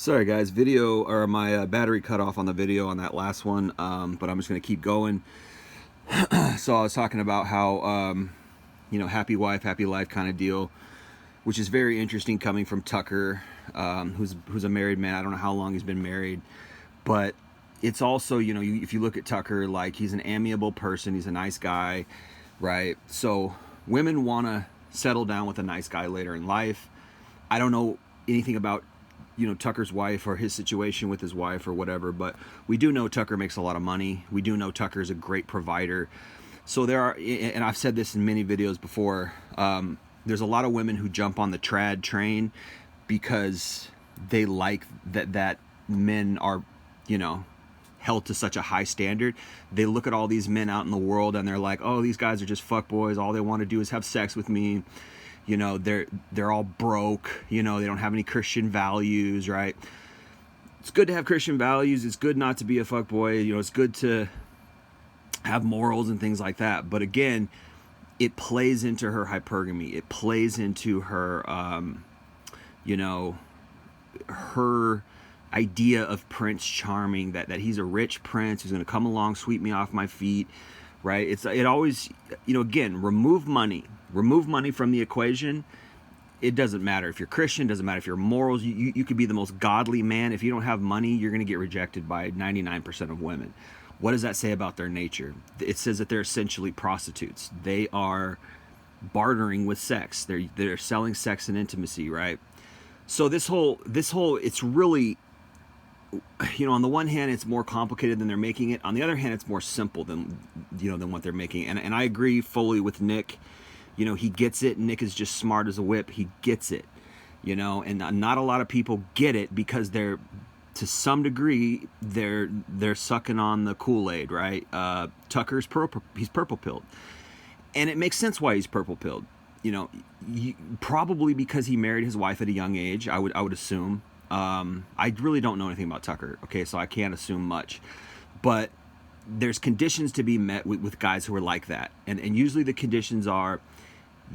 Sorry guys, my battery cut off on the video on that last one, but I'm just gonna keep going. So I was talking about how happy wife, happy life kind of deal, which is very interesting coming from Tucker, who's a married man. I don't know how long he's been married, but it's also, if you look at Tucker, like, he's an amiable person, he's a nice guy, right? So women want to settle down with a nice guy later in life. I don't know anything about Tucker's wife or his situation with his wife or whatever, but we do know Tucker makes a lot of money. We do know Tucker's a great provider. So there are, and I've said this in many videos before, there's a lot of women who jump on the trad train because they like that men are, held to such a high standard. They look at all these men out in the world and they're like, oh, these guys are just fuckboys. All they want to do is have sex with me. They're all broke. They don't have any Christian values, right? It's good to have Christian values. It's good not to be a fuckboy. It's good to have morals and things like that. But again, it plays into her hypergamy. It plays into her, her idea of Prince Charming, that he's a rich prince who's going to come along, sweep me off my feet, right? It always, again, remove money from the equation. It doesn't matter if you're Christian, doesn't matter if you're morals. You could be the most godly man. If you don't have money, you're going to get rejected by 99% of women. What does that say about their nature? It says that they're essentially prostitutes. They are bartering with sex. They're selling sex and intimacy, right? So this whole it's really, on the one hand, it's more complicated than they're making it. On the other hand, it's more simple than what they're making. And I agree fully with Nick. He gets it. Nick is just smart as a whip. He gets it, and not a lot of people get it because they're, to some degree, they're sucking on the Kool-Aid, right? Tucker's he's purple pilled, and it makes sense why he's purple pilled. Probably because he married his wife at a young age. I would assume. I really don't know anything about Tucker, okay, so I can't assume much. But there's conditions to be met with guys who are like that. And usually the conditions are,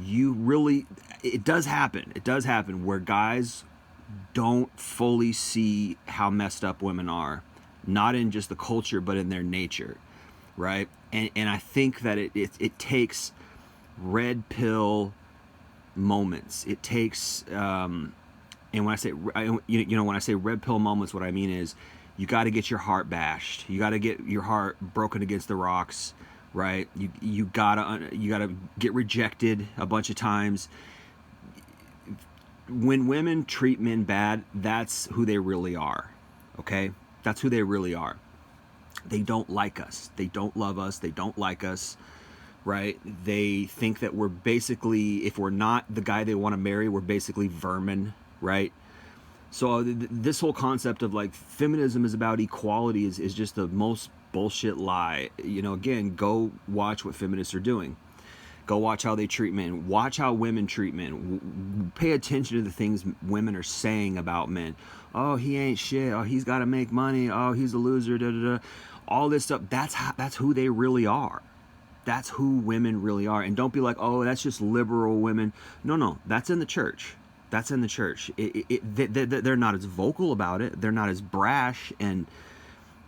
it does happen where guys don't fully see how messed up women are. Not in just the culture, but in their nature, right? And I think that it takes red pill moments. It takes... and when I say, when I say red pill moments, what I mean is you got to get your heart bashed. You got to get your heart broken against the rocks, right? You gotta get rejected a bunch of times. When women treat men bad, that's who they really are, okay? That's who they really are. They don't like us. They don't love us. They don't like us, right? They think that we're basically, if we're not the guy they want to marry, we're basically vermin, right? So this whole concept of like feminism is about equality is just the most bullshit lie. Again, go watch what feminists are doing. Go watch how they treat men. Watch how women treat men. Pay attention to the things women are saying about men. Oh, he ain't shit. Oh, he's got to make money. Oh, he's a loser. Da, da, da. All this stuff. That's who they really are. That's who women really are. And don't be like, oh, that's just liberal women. No, that's in the church. That's in the church. They're not as vocal about it. They're not as brash, and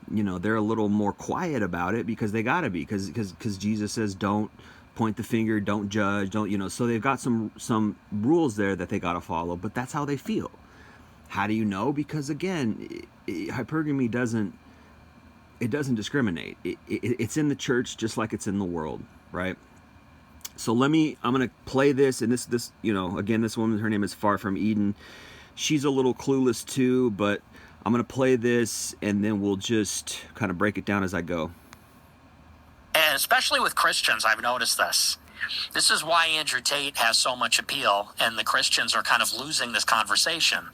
they're a little more quiet about it because they gotta be, because Jesus says don't point the finger, don't judge, don't. So they've got some rules there that they gotta follow. But that's how they feel. How do you know? Because again, hypergamy doesn't discriminate. It's in the church just like it's in the world, right? So I'm going to play this, and this again, this woman, her name is Far From Eden. She's a little clueless too, but I'm going to play this, and then we'll just kind of break it down as I go. And especially with Christians, I've noticed this. This is why Andrew Tate has so much appeal, and the Christians are kind of losing this conversation.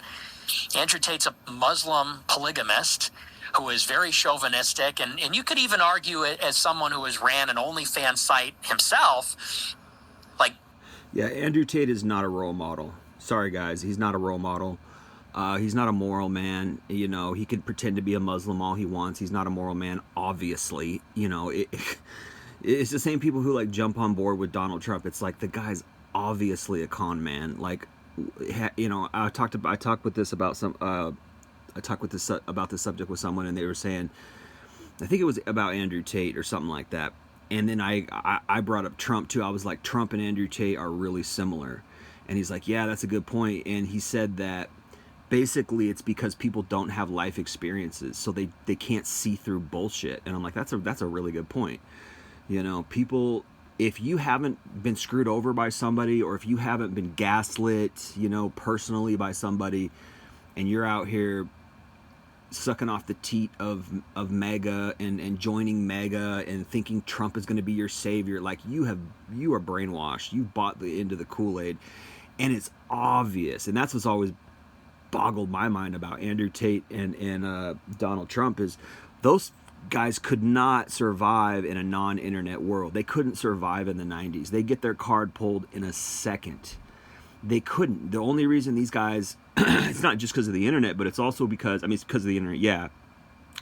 Andrew Tate's a Muslim polygamist who is very chauvinistic, and you could even argue it as someone who has ran an OnlyFans site himself. Yeah, Andrew Tate is not a role model. Sorry, guys, he's not a role model. He's not a moral man. He can pretend to be a Muslim all he wants. He's not a moral man, obviously. It's the same people who jump on board with Donald Trump. It's like the guy's obviously a con man. I talked with this about some talked with this about this subject with someone, and they were saying, I think it was about Andrew Tate or something like that. And then I brought up Trump too. I was like, Trump and Andrew Tate are really similar. And he's like, yeah, that's a good point. And he said that basically it's because people don't have life experiences, so they can't see through bullshit. And I'm like, that's a really good point. You know, people, if you haven't been screwed over by somebody, or if you haven't been gaslit, you know, personally by somebody, and you're out here sucking off the teat of MAGA and joining MAGA and thinking Trump is going to be your savior, like you are brainwashed. You bought into the Kool-Aid, and it's obvious. And that's what's always boggled my mind about Andrew Tate and Donald Trump, is those guys could not survive in a non-internet world. They couldn't survive in the 90s. They get their card pulled in a second. They couldn't. The only reason these guys, it's not just because of the internet, but it's also because, I mean, it's because of the internet, yeah,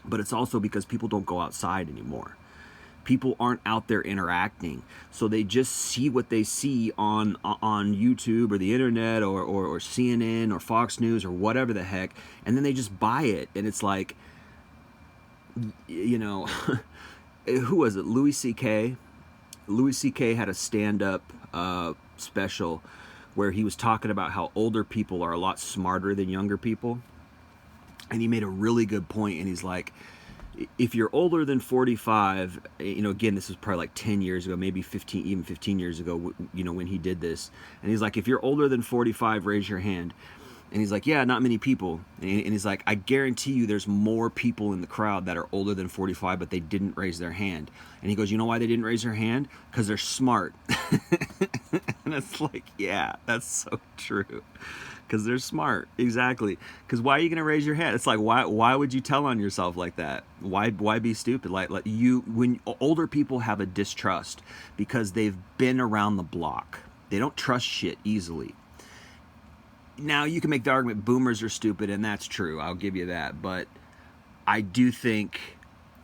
but it's also because people don't go outside anymore. People aren't out there interacting, so they just see what they see on YouTube or the internet or CNN or Fox News or whatever the heck, and then they just buy it. And it's like, you know, who was it? Louis C.K. Louis C.K. had a stand-up special where he was talking about how older people are a lot smarter than younger people. And he made a really good point, and he's like, if you're older than 45, you know, again, this was probably like 10 years ago, maybe 15, even 15 years ago, you know, when he did this. And he's like, if you're older than 45, raise your hand. And he's like, yeah, not many people. And he's like, I guarantee you there's more people in the crowd that are older than 45, but they didn't raise their hand. And he goes, you know why they didn't raise their hand? Because they're smart. And it's like, yeah, that's so true. Because they're smart. Exactly. Because why are you going to raise your hand? It's like, why would you tell on yourself like that? Why be stupid? Like you, when older people have a distrust because they've been around the block. They don't trust shit easily. Now, you can make the argument boomers are stupid, and that's true. I'll give you that. But I do think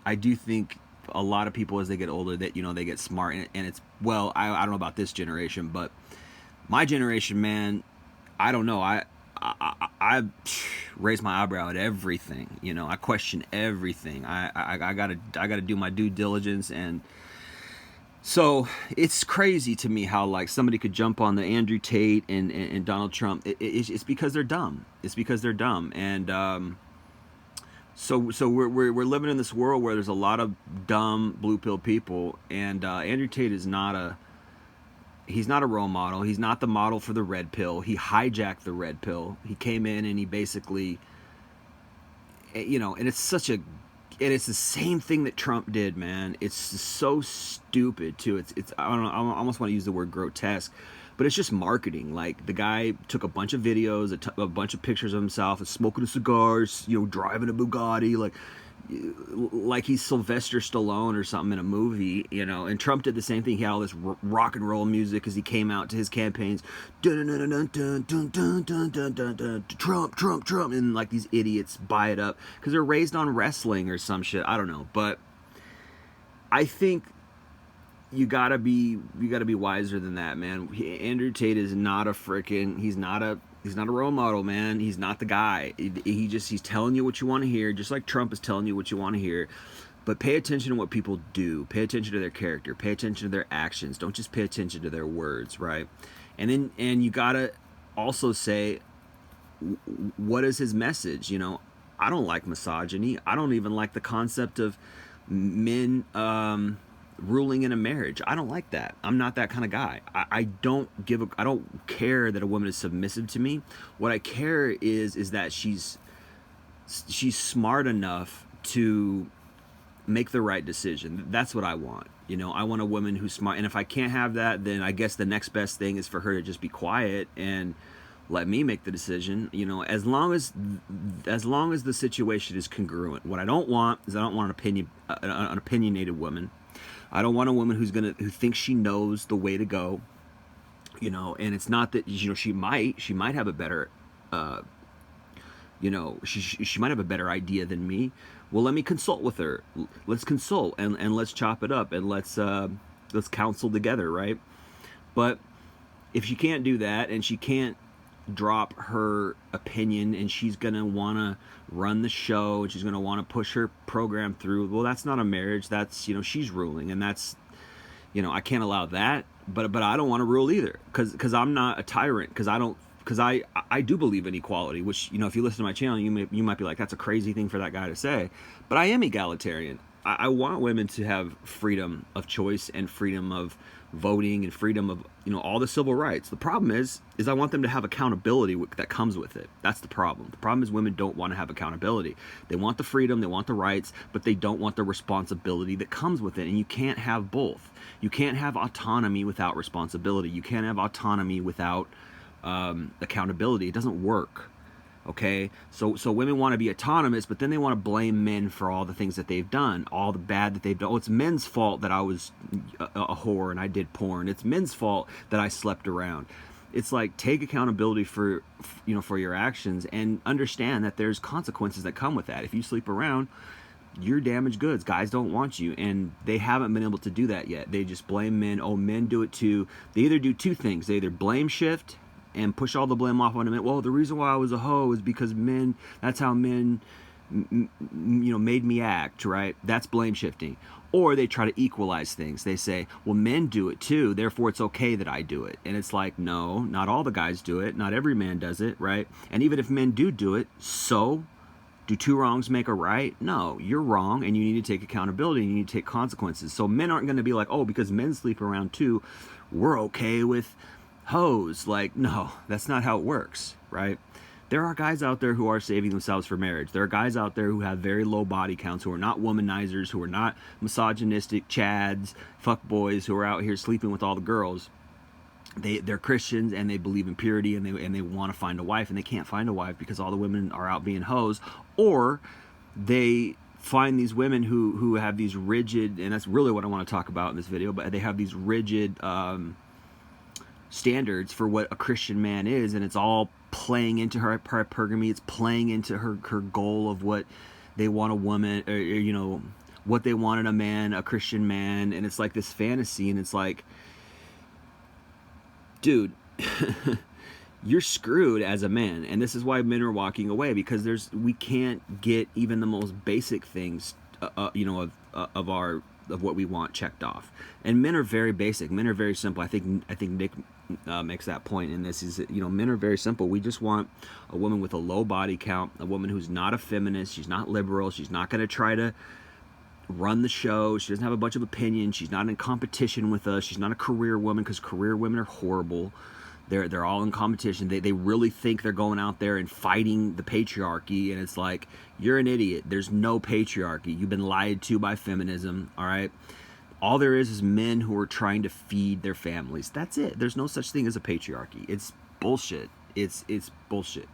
a lot of people, as they get older, that, you know, they get smart. And it's, well, I don't know about this generation, but my generation, man, I don't know. I raise my eyebrow at everything. You know, I question everything. I gotta do my due diligence. And so it's crazy to me how, like, somebody could jump on the Andrew Tate and Donald Trump. It's because they're dumb. It's because they're dumb. And so we're living in this world where there's a lot of dumb blue pill people. And Andrew Tate is he's not a role model. He's not the model for the red pill. He hijacked the red pill. He came in and he basically, you know, and it's the same thing that Trump did, man. It's so stupid too. It's I don't know, I almost want to use the word grotesque, but it's just marketing. Like, the guy took a bunch of videos, a bunch of pictures of himself, smoking a cigar, you know, driving a Bugatti, like he's Sylvester Stallone or something in a movie, you know. And Trump did the same thing. He had all this rock and roll music as he came out to his campaigns. Trump, Trump, Trump. And like, these idiots buy it up because they're raised on wrestling or some shit. I don't know. But I think you gotta be wiser than that, man. Andrew Tate is not a freaking, he's not a role model, man. He's not the guy. He's telling you what you want to hear, just like Trump is telling you what you want to hear. But pay attention to what people do. Pay attention to their character. Pay attention to their actions. Don't just pay attention to their words, right? And you gotta also say, what is his message? You know, I don't like misogyny. I don't even like the concept of men ruling in a marriage. I don't like that. I'm not that kind of guy. I don't care that a woman is submissive to me. What I care is that she's smart enough to make the right decision. That's what I want. You know, I want a woman who's smart. And if I can't have that, then I guess the next best thing is for her to just be quiet and let me make the decision. You know, as long as the situation is congruent. What I don't want is, I don't want an opinionated woman. I don't want a woman who thinks she knows the way to go, you know. And it's not that, you know, she might have a better, you know, she might have a better idea than me. Well, let me consult with her. Let's consult and let's chop it up and let's counsel together, right? But if she can't do that, and she can't drop her opinion and she's going to want to run the show and she's going to want to push her program through. Well, that's not a marriage. That's, she's ruling, and that's, I can't allow that, but I don't want to rule either, because I'm not a tyrant, because I do believe in equality, which, if you listen to my channel, you might be like, that's a crazy thing for that guy to say, but I am egalitarian. I want women to have freedom of choice and freedom of voting and freedom of, all the civil rights. The problem is I want them to have accountability that comes with it. That's the problem. The problem is women don't want to have accountability. They want the freedom, they want the rights, but they don't want the responsibility that comes with it. And you can't have both. You can't have autonomy without responsibility. You can't have autonomy without accountability. It doesn't work. Okay, so women want to be autonomous, but then they want to blame men for all the things that they've done, all the bad that they've done. Oh, it's men's fault that I was a whore and I did porn. It's men's fault that I slept around. It's like, take accountability for your actions, and understand that there's consequences that come with that. If you sleep around, you're damaged goods. Guys don't want you, and they haven't been able to do that yet. They just blame men. Oh, men do it too. They either do two things. They either blame shift and push all the blame off on men. Well, the reason why I was a hoe is because men, that's how men, made me act, right? That's blame shifting. Or they try to equalize things. They say, well, men do it too, therefore it's okay that I do it. And it's like, no, not all the guys do it. Not every man does it, right? And even if men do it, so do two wrongs make a right? No, you're wrong, and you need to take accountability, and you need to take consequences. So men aren't going to be like, oh, because men sleep around too, we're okay with hoes. Like, no, that's not how it works, right? There are guys out there who are saving themselves for marriage. There are guys out there who have very low body counts, who are not womanizers, who are not misogynistic chads, fuckboys, who are out here sleeping with all the girls. They're Christians, and they believe in purity, and they want to find a wife, and they can't find a wife because all the women are out being hoes. Or they find these women who have these rigid, and that's really what I want to talk about in this video, but they have these rigid standards for what a Christian man is, and it's all playing into her hypergamy. It's playing into her goal of what they want a woman, or what they want in a man, a Christian man. And it's like this fantasy, and it's like, dude, you're screwed as a man. And this is why men are walking away, because we can't get even the most basic things of what we want checked off. And men are very basic. Men are very simple. I think Nick makes that point in this, is that, men are very simple. We just want a woman with a low body count, a woman who's not a feminist, she's not liberal, she's not going to try to run the show, she doesn't have a bunch of opinions, she's not in competition with us, she's not a career woman, because career women are horrible. They're all in competition. They really think they're going out there and fighting the patriarchy, and it's like, you're an idiot. There's no patriarchy. You've been lied to by feminism, all right? All there is men who are trying to feed their families. That's it. There's no such thing as a patriarchy. It's bullshit. It's bullshit.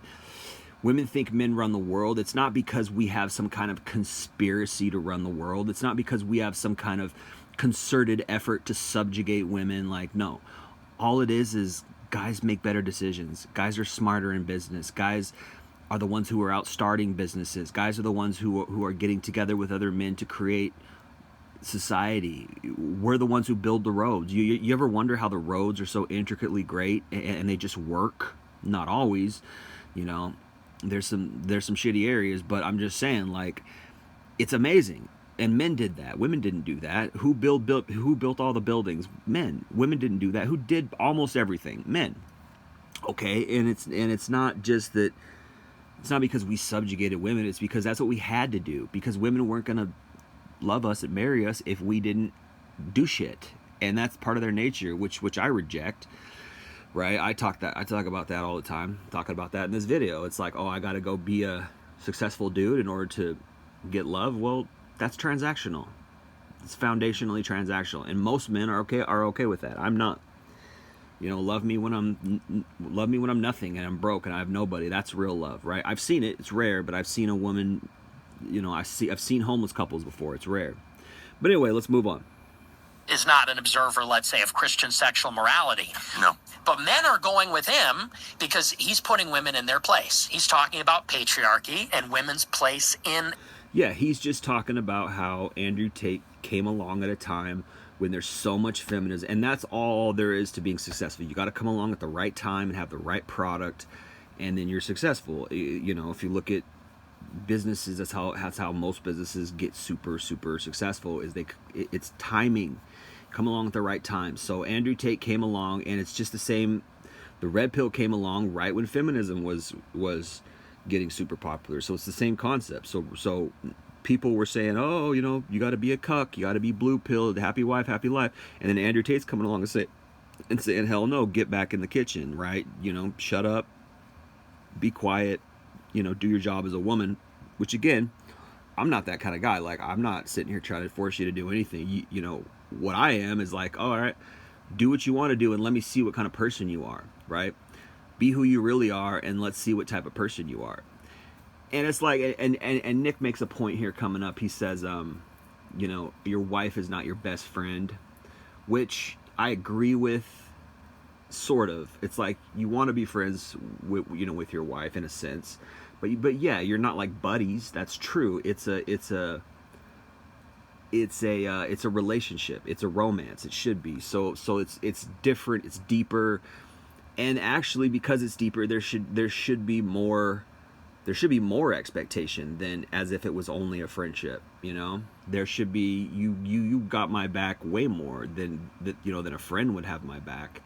Women think men run the world. It's not because we have some kind of conspiracy to run the world. It's not because we have some kind of concerted effort to subjugate women. Like, no. All it is guys make better decisions. Guys are smarter in business. Guys are the ones who are out starting businesses. Guys are the ones who are getting together with other men to create society. We're the ones who build the roads. You ever wonder how the roads are so intricately great and they just work? Not always. There's some shitty areas, but I'm just saying, like, it's amazing. And men did that. Women didn't do that. Who built all the buildings? Men. Women didn't do that. Who did almost everything? Men. Okay, and it's not just that. It's not because we subjugated women. It's because that's what we had to do. Because women weren't gonna love us and marry us if we didn't do shit, and that's part of their nature, which I reject. Right? I talk about that all the time. Talking about that in this video. It's like, oh, I got to go be a successful dude in order to get love. Well, that's transactional. It's foundationally transactional, and most men are okay with that. I'm not. Love me when I'm nothing and I'm broke and I have nobody. That's real love, right? I've seen it. It's rare, but I've seen a woman. I've seen homeless couples before. It's rare. But anyway, let's move on. Is not an observer, let's say, of Christian sexual morality. No. But men are going with him because he's putting women in their place. He's talking about patriarchy and women's place in. Yeah, he's just talking about how Andrew Tate came along at a time when there's so much feminism, and that's all there is to being successful. You got to come along at the right time and have the right product, and then you're successful. You know, if you look at businesses, that's how most businesses get super successful, is it's timing, come along at the right time. So Andrew Tate came along, and it's just the same. The red pill came along right when feminism was getting super popular. So it's the same concept. So people were saying, oh, you know, you got to be a cuck, you got to be blue pilled, happy wife, happy life. And then Andrew Tate's coming along and saying, hell no, get back in the kitchen, right? You know, shut up, be quiet, you know, do your job as a woman. Which again, I'm not that kind of guy. Like, I'm not sitting here trying to force you to do anything. You know, what I am is like, all right, do what you want to do, and let me see what kind of person you are, right? Be who you really are, and let's see what type of person you are. And it's like, and Nick makes a point here coming up. He says, you know, your wife is not your best friend, which I agree with, sort of. It's like, you want to be friends with, you know, with your wife in a sense, but yeah, you're not like buddies. That's true. It's a relationship. It's a romance. It should be. So it's different. It's deeper, and actually, because it's deeper, there should be more expectation than as if it was only a friendship. You know, there should be, you got my back way more than that, you know, than a friend would have my back.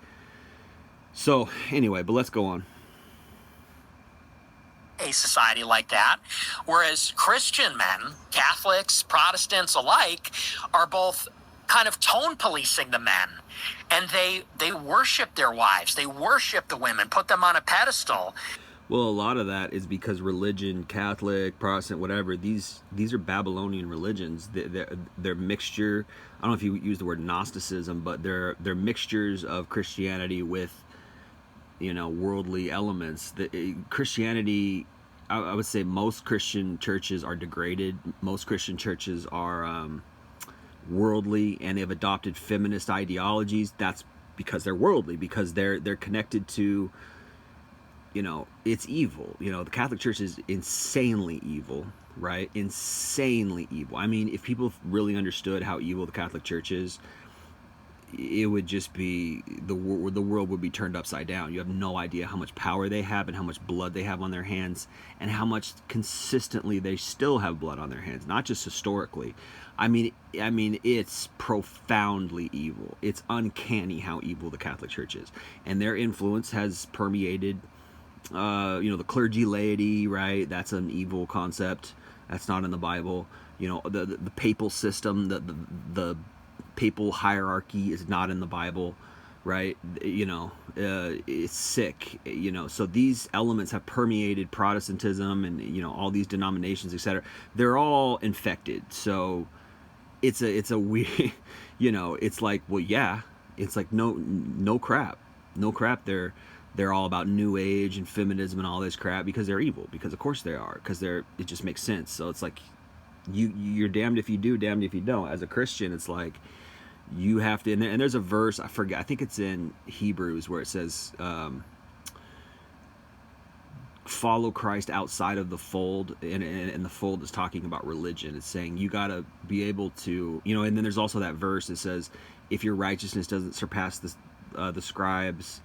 So anyway, but let's go on. A society like that, whereas Christian men, Catholics, Protestants alike, are both kind of tone policing the men, and they worship their wives, they worship the women, put them on a pedestal. Well, a lot of that is because religion, Catholic, Protestant, whatever, these are Babylonian religions. They're mixture. I don't know if you use the word Gnosticism, but they're mixtures of Christianity with, you know, worldly elements. Christianity, I would say most Christian churches are degraded. Most Christian churches are worldly, and they've adopted feminist ideologies. That's because they're worldly, because they're connected to, you know, it's evil. You know, the Catholic Church is insanely evil, right? Insanely evil. I mean, if people really understood how evil the Catholic Church is, it would just be, the world would be turned upside down. You have no idea how much power they have, and how much blood they have on their hands, and how much consistently they still have blood on their hands, not just historically. I mean, it's profoundly evil. It's uncanny how evil the Catholic Church is, and their influence has permeated, you know, the clergy laity, right? That's an evil concept. That's not in the Bible. You know, the papal system, the papal hierarchy is not in the Bible, right? You know, it's sick. You know, so these elements have permeated Protestantism, and, you know, all these denominations, etc. They're all infected. So it's a weird, you know, it's like, well, yeah, it's like no crap. They're all about New Age and feminism and all this crap, because they're evil. Because of course they are. Because it just makes sense. So it's like, you're damned if you do, damned if you don't. As a Christian, it's like, you have to. And there's a verse, I forget, I think it's in Hebrews, where it says, follow Christ outside of the fold, and the fold is talking about religion. It's saying you got to be able to, you know. And then there's also that verse that says, if your righteousness doesn't surpass the scribes,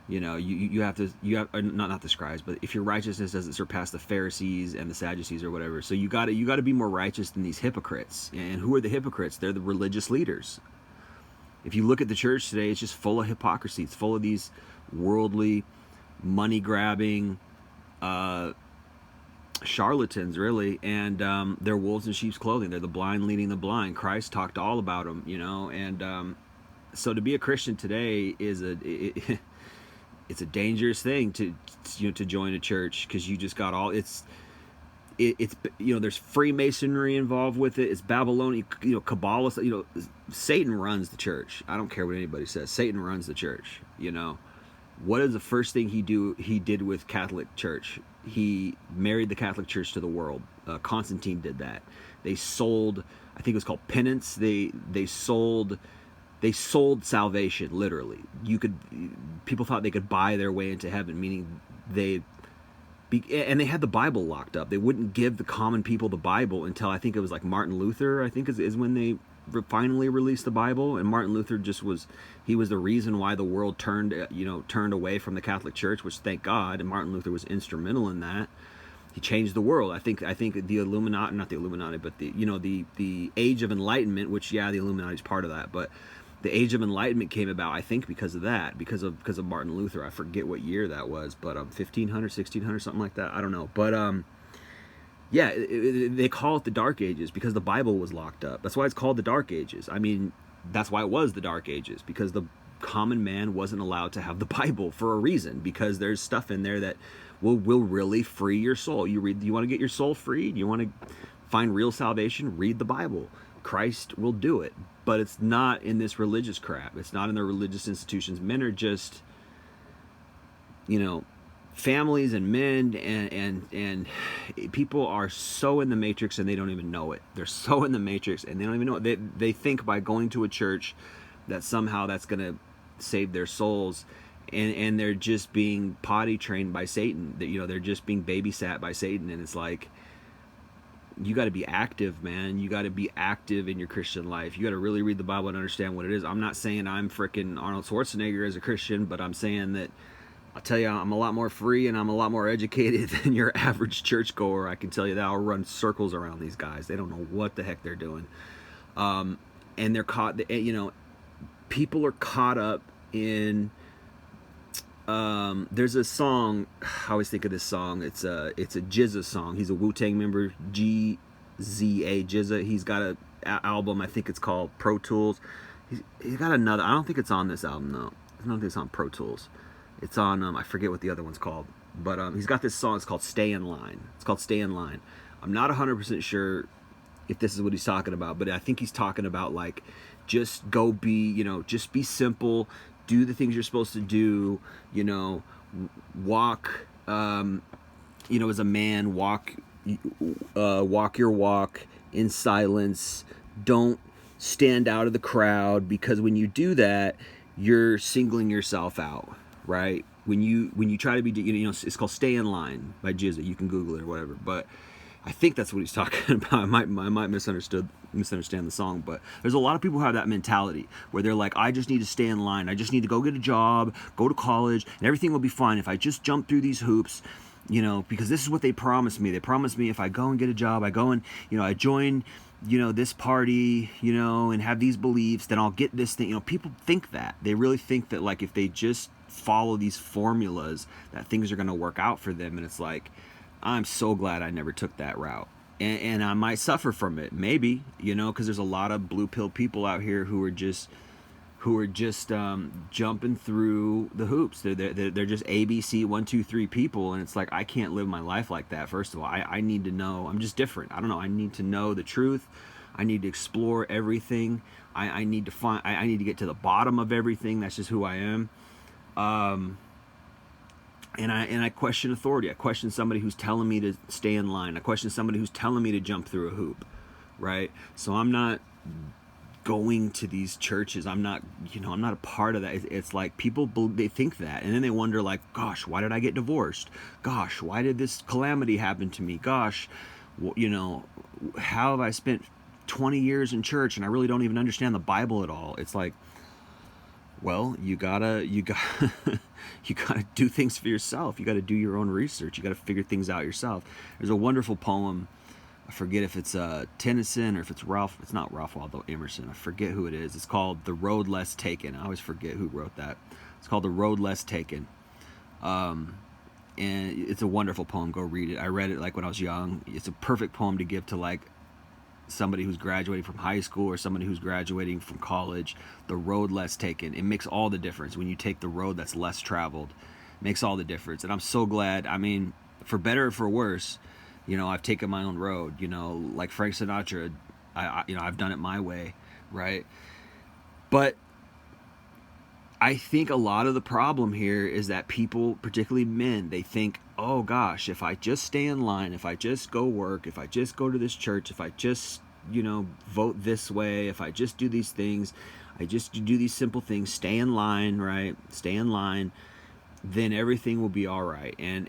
you know, you have not the scribes, but if your righteousness doesn't surpass the Pharisees and the Sadducees or whatever, so you got to be more righteous than these hypocrites. And who are the hypocrites? They're the religious leaders. If you look at the church today, it's just full of hypocrisy. It's full of these worldly, money grabbing charlatans, really, and they're wolves in sheep's clothing. They're the blind leading the blind. Christ talked all about them, you know. And so to be a Christian today is it's a dangerous thing to join a church, because you just got all, it's you know, there's Freemasonry involved with it. It's Babylonian, you know, Kabbalah, you know. Satan runs the church. I don't care what anybody says. Satan runs the church. You know, what is the first thing he did with Catholic Church? He married the Catholic Church to the world. Constantine did that. They sold, I think it was called penance. They sold salvation, literally. People thought they could buy their way into heaven, meaning and they had the Bible locked up. They wouldn't give the common people the Bible until, I think it was like Martin Luther, I think is when they finally released the Bible, and Martin Luther he was the reason why the world turned away from the Catholic Church, which thank God, and Martin Luther was instrumental in that. He changed the world. I think the Illuminati, not the Illuminati, but the Age of Enlightenment, which the Illuminati is part of that, but the Age of Enlightenment came about, I think, because of that, because of Martin Luther. I forget what year that was, but 1500, 1600, something like that. I don't know, but yeah, they call it the Dark Ages because the Bible was locked up. That's why it's called the Dark Ages. I mean, that's why it was the Dark Ages, because the common man wasn't allowed to have the Bible for a reason, because there's stuff in there that will really free your soul. You want to get your soul freed? You want to find real salvation? Read the Bible. Christ will do it. But it's not in this religious crap. It's not in the religious institutions. Men are just, families and men and people are so in the matrix and they don't even know it. They're so in the matrix and they don't even know it. They think by going to a church that somehow that's going to save their souls, and they're just being potty trained by Satan. They're just being babysat by Satan, and it's like, you got to be active, man. You got to be active in your Christian life. You got to really read the Bible and understand what it is. I'm not saying I'm freaking Arnold Schwarzenegger as a Christian, but I'm saying that I'll tell you, I'm a lot more free and I'm a lot more educated than your average churchgoer. I can tell you that. I'll run circles around these guys. They don't know what the heck they're doing. And they're caught, people are caught up in, there's a song, I always think of this song. It's a GZA song. He's a Wu-Tang member, GZA, GZA. He's got a album, I think it's called Pro Tools. He's got another, I don't think it's on this album though. I don't think it's on Pro Tools. It's on, I forget what the other one's called. But he's got this song, it's called Stay in Line. It's called Stay in Line. I'm not 100% sure if this is what he's talking about, but I think he's talking about like, just go be, just be simple, do the things you're supposed to do, walk, as a man, walk your walk in silence. Don't stand out of the crowd, because when you do that, you're singling yourself out, right? When you try to be, it's called Stay in Line by GZA. You can Google it or whatever, but I think that's what he's talking about. I might misunderstand the song, but there's a lot of people who have that mentality where they're like, I just need to stay in line. I just need to go get a job, go to college, and everything will be fine if I just jump through these hoops, because this is what they promised me. They promised me if I go and get a job, I go and, I join, this party, and have these beliefs, then I'll get this thing. People think that. They really think that, like, if they just follow these formulas, that things are going to work out for them. And it's like, I'm so glad I never took that route. And I might suffer from it, maybe, because there's a lot of blue pill people out here who are just jumping through the hoops. They're just ABC 1, 2, 3 people, and it's like, I can't live my life like that. First of all, I need to know. I'm just different. I don't know. I need to know the truth. I need to explore everything. I need to get to the bottom of everything. That's just who I am. And I question authority. I question somebody who's telling me to stay in line. I question somebody who's telling me to jump through a hoop, right? So I'm not going to these churches. I'm not a part of that. It's like people, they think that, and then they wonder, like, gosh, why did I get divorced? Gosh, why did this calamity happen to me? Gosh, how have I spent 20 years in church and I really don't even understand the Bible at all? It's like, well, you gotta do things for yourself. You gotta do your own research. You gotta figure things out yourself. There's a wonderful poem. I forget if it's Tennyson or if it's Ralph. It's not Ralph Waldo Emerson. I forget who it is. It's called The Road Less Taken. I always forget who wrote that. It's called The Road Less Taken. And it's a wonderful poem. Go read it. I read it like when I was young. It's a perfect poem to give to like somebody who's graduating from high school or somebody who's graduating from college. The road less taken. It makes all the difference when you take the road that's less traveled. It makes all the difference. And I'm so glad. I mean, for better or for worse, I've taken my own road. Like Frank Sinatra, I've done it my way, right? But I think a lot of the problem here is that people, particularly men, they think, oh gosh, if I just stay in line, if I just go work, if I just go to this church, if I just, vote this way, if I just do these things, I just do these simple things, stay in line, right? Stay in line, then everything will be all right. And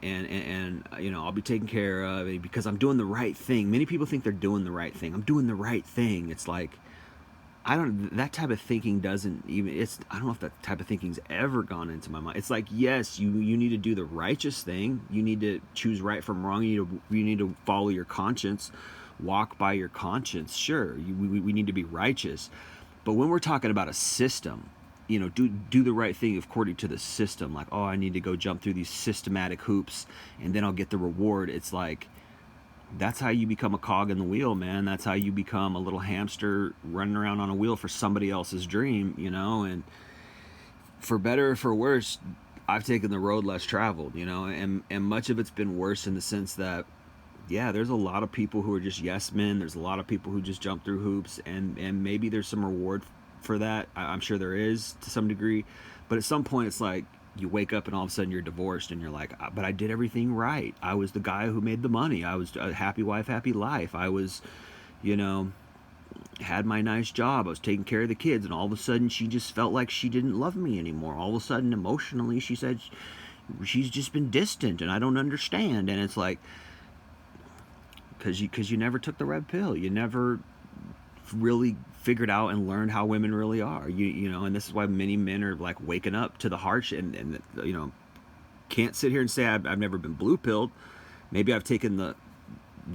I'll be taken care of because I'm doing the right thing. Many people think they're doing the right thing. I'm doing the right thing. It's like, that type of thinking doesn't even, I don't know if that type of thinking's ever gone into my mind. It's like, yes, you need to do the righteous thing. You need to choose right from wrong. You need to follow your conscience, walk by your conscience. Sure, we need to be righteous. But when we're talking about a system, do the right thing according to the system. Like, oh, I need to go jump through these systematic hoops and then I'll get the reward. It's like, that's how you become a cog in the wheel, man. That's how you become a little hamster running around on a wheel for somebody else's dream, and for better or for worse, I've taken the road less traveled, and much of it's been worse in the sense that, yeah, there's a lot of people who are just yes men. There's a lot of people who just jump through hoops, and maybe there's some reward for that. I'm sure there is to some degree, but at some point it's like you wake up and all of a sudden you're divorced and you're like, but I did everything right. I was the guy who made the money. I was a happy wife, happy life. I was, had my nice job. I was taking care of the kids, and all of a sudden she just felt like she didn't love me anymore. All of a sudden emotionally she said she's just been distant and I don't understand. And it's like, because you never took the red pill. You never really figured out and learned how women really are. And this is why many men are like waking up to the harsh and can't sit here and say I've never been blue pilled. Maybe I've taken the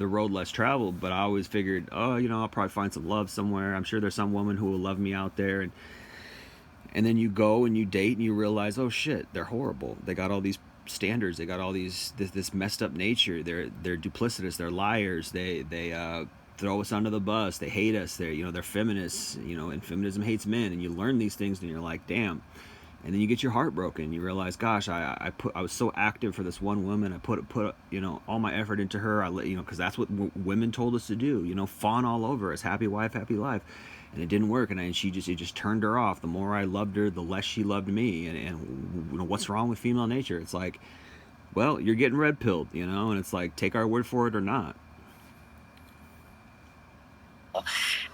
road less traveled, but I always figured, oh, I'll probably find some love somewhere. I'm sure there's some woman who will love me out there, and then you go and you date and you realize, oh shit, they're horrible. They got all these standards. They got all this messed up nature. They're duplicitous. They're liars. They throw us under the bus. They hate us. They're feminists. And feminism hates men. And you learn these things, and you're like, damn. And then you get your heart broken. You realize, gosh, I was so active for this one woman. I put all my effort into her. Because that's what women told us to do. Fawn all over us, happy wife, happy life. And it didn't work, and it just turned her off. The more I loved her, the less she loved me. And what's wrong with female nature? It's like, well, you're getting red pilled, and it's like, take our word for it or not.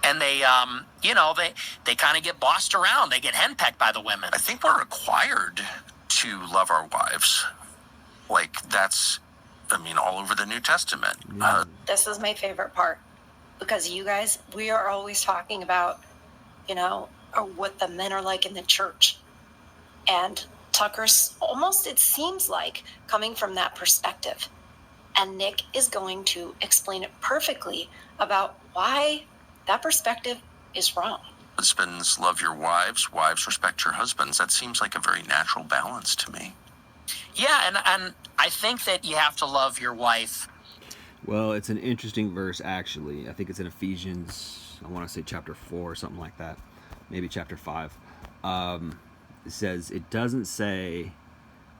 And they kind of get bossed around. They get henpecked by the women. I think we're required to love our wives. Like, that's, all over the New Testament. Yeah. This is my favorite part, because you guys, we are always talking about, what the men are like in the church. And Tucker's almost, it seems like, coming from that perspective. And Nick is going to explain it perfectly about why that perspective is wrong. Husbands, love your wives. Wives, respect your husbands. That seems like a very natural balance to me. Yeah, and I think that you have to love your wife. Well, it's an interesting verse, actually. I think it's in Ephesians, I want to say chapter 4 or something like that. Maybe chapter 5. It says, it doesn't say,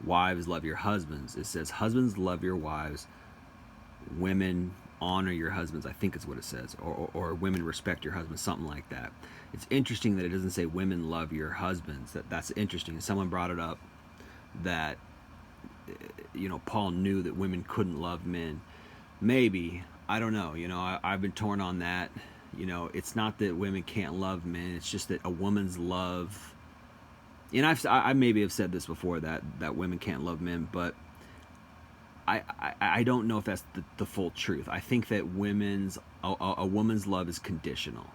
wives, love your husbands. It says, husbands, love your wives. Women, honor your husbands. I think is what it says. Or women, respect your husbands. Something like that. It's interesting that it doesn't say women, love your husbands. That's interesting. Someone brought it up that, Paul knew that women couldn't love men. Maybe. I don't know. I've been torn on that. It's not that women can't love men. It's just that a woman's love... And I maybe have said this before, that women can't love men, but I don't know if that's the full truth. I think that a woman's love is conditional.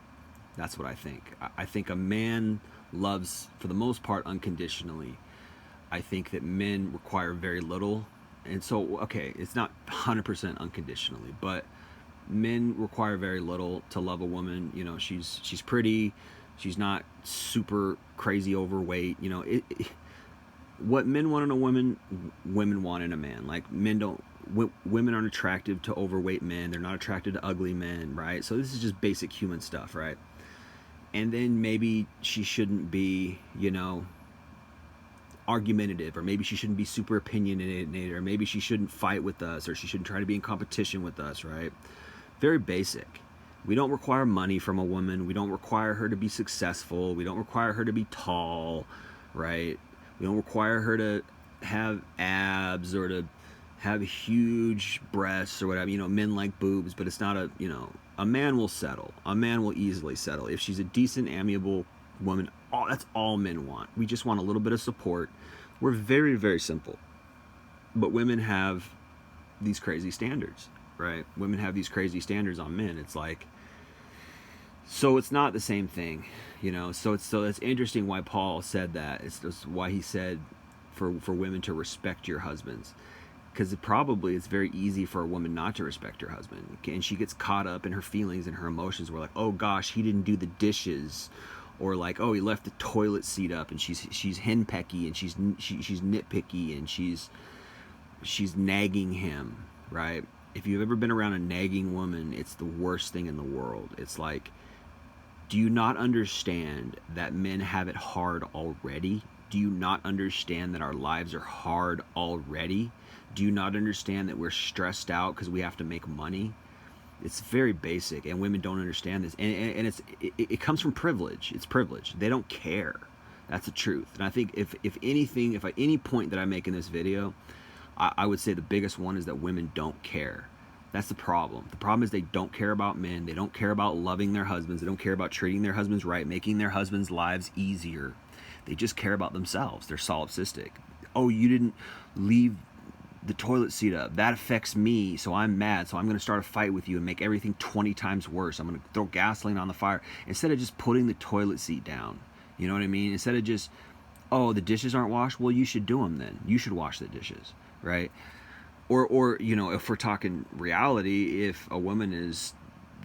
That's what I think. I think a man loves, for the most part, unconditionally. I think that men require very little. And so, okay, it's not 100% unconditionally, but men require very little to love a woman. She's pretty. She's not super crazy overweight. What men want in a woman, women want in a man. Like, women aren't attractive to overweight men. They're not attracted to ugly men, right? So this is just basic human stuff, right? And then maybe she shouldn't be, argumentative, or maybe she shouldn't be super opinionated, or maybe she shouldn't fight with us, or she shouldn't try to be in competition with us, right? Very basic. We don't require money from a woman. We don't require her to be successful. We don't require her to be tall, right? We don't require her to have abs or to have huge breasts or whatever. Men like boobs, but it's not a man will settle. A man will easily settle. If she's a decent, amiable woman, that's all men want. We just want a little bit of support. We're very, very simple. But women have these crazy standards, right? Women have these crazy standards on men. It's like, So it's not the same thing, you know. So it's interesting why Paul said that. It's why he said for women to respect your husbands, because it's very easy for a woman not to respect her husband, and she gets caught up in her feelings and her emotions. We're like, oh gosh, he didn't do the dishes, or like, oh, he left the toilet seat up, and she's henpecky, and she's nitpicky, and she's nagging him, right? If you've ever been around a nagging woman, it's the worst thing in the world. It's like, do you not understand that men have it hard already? Do you not understand that our lives are hard already? Do you not understand that we're stressed out because we have to make money? It's very basic, and women don't understand this. And it comes from privilege. It's privilege. They don't care. That's the truth. And I think if at any point that I make in this video, I would say the biggest one is that women don't care. That's the problem. The problem is they don't care about men. They don't care about loving their husbands. They don't care about treating their husbands right, making their husbands' lives easier. They just care about themselves. They're solipsistic. Oh, you didn't leave the toilet seat up. That affects me, so I'm mad. So I'm going to start a fight with you and make everything 20 times worse. I'm going to throw gasoline on the fire instead of just putting the toilet seat down. You know what I mean? Instead of just, oh, the dishes aren't washed. Well, you should do them then. You should wash the dishes, right? Or you know, if we're talking reality, if a woman is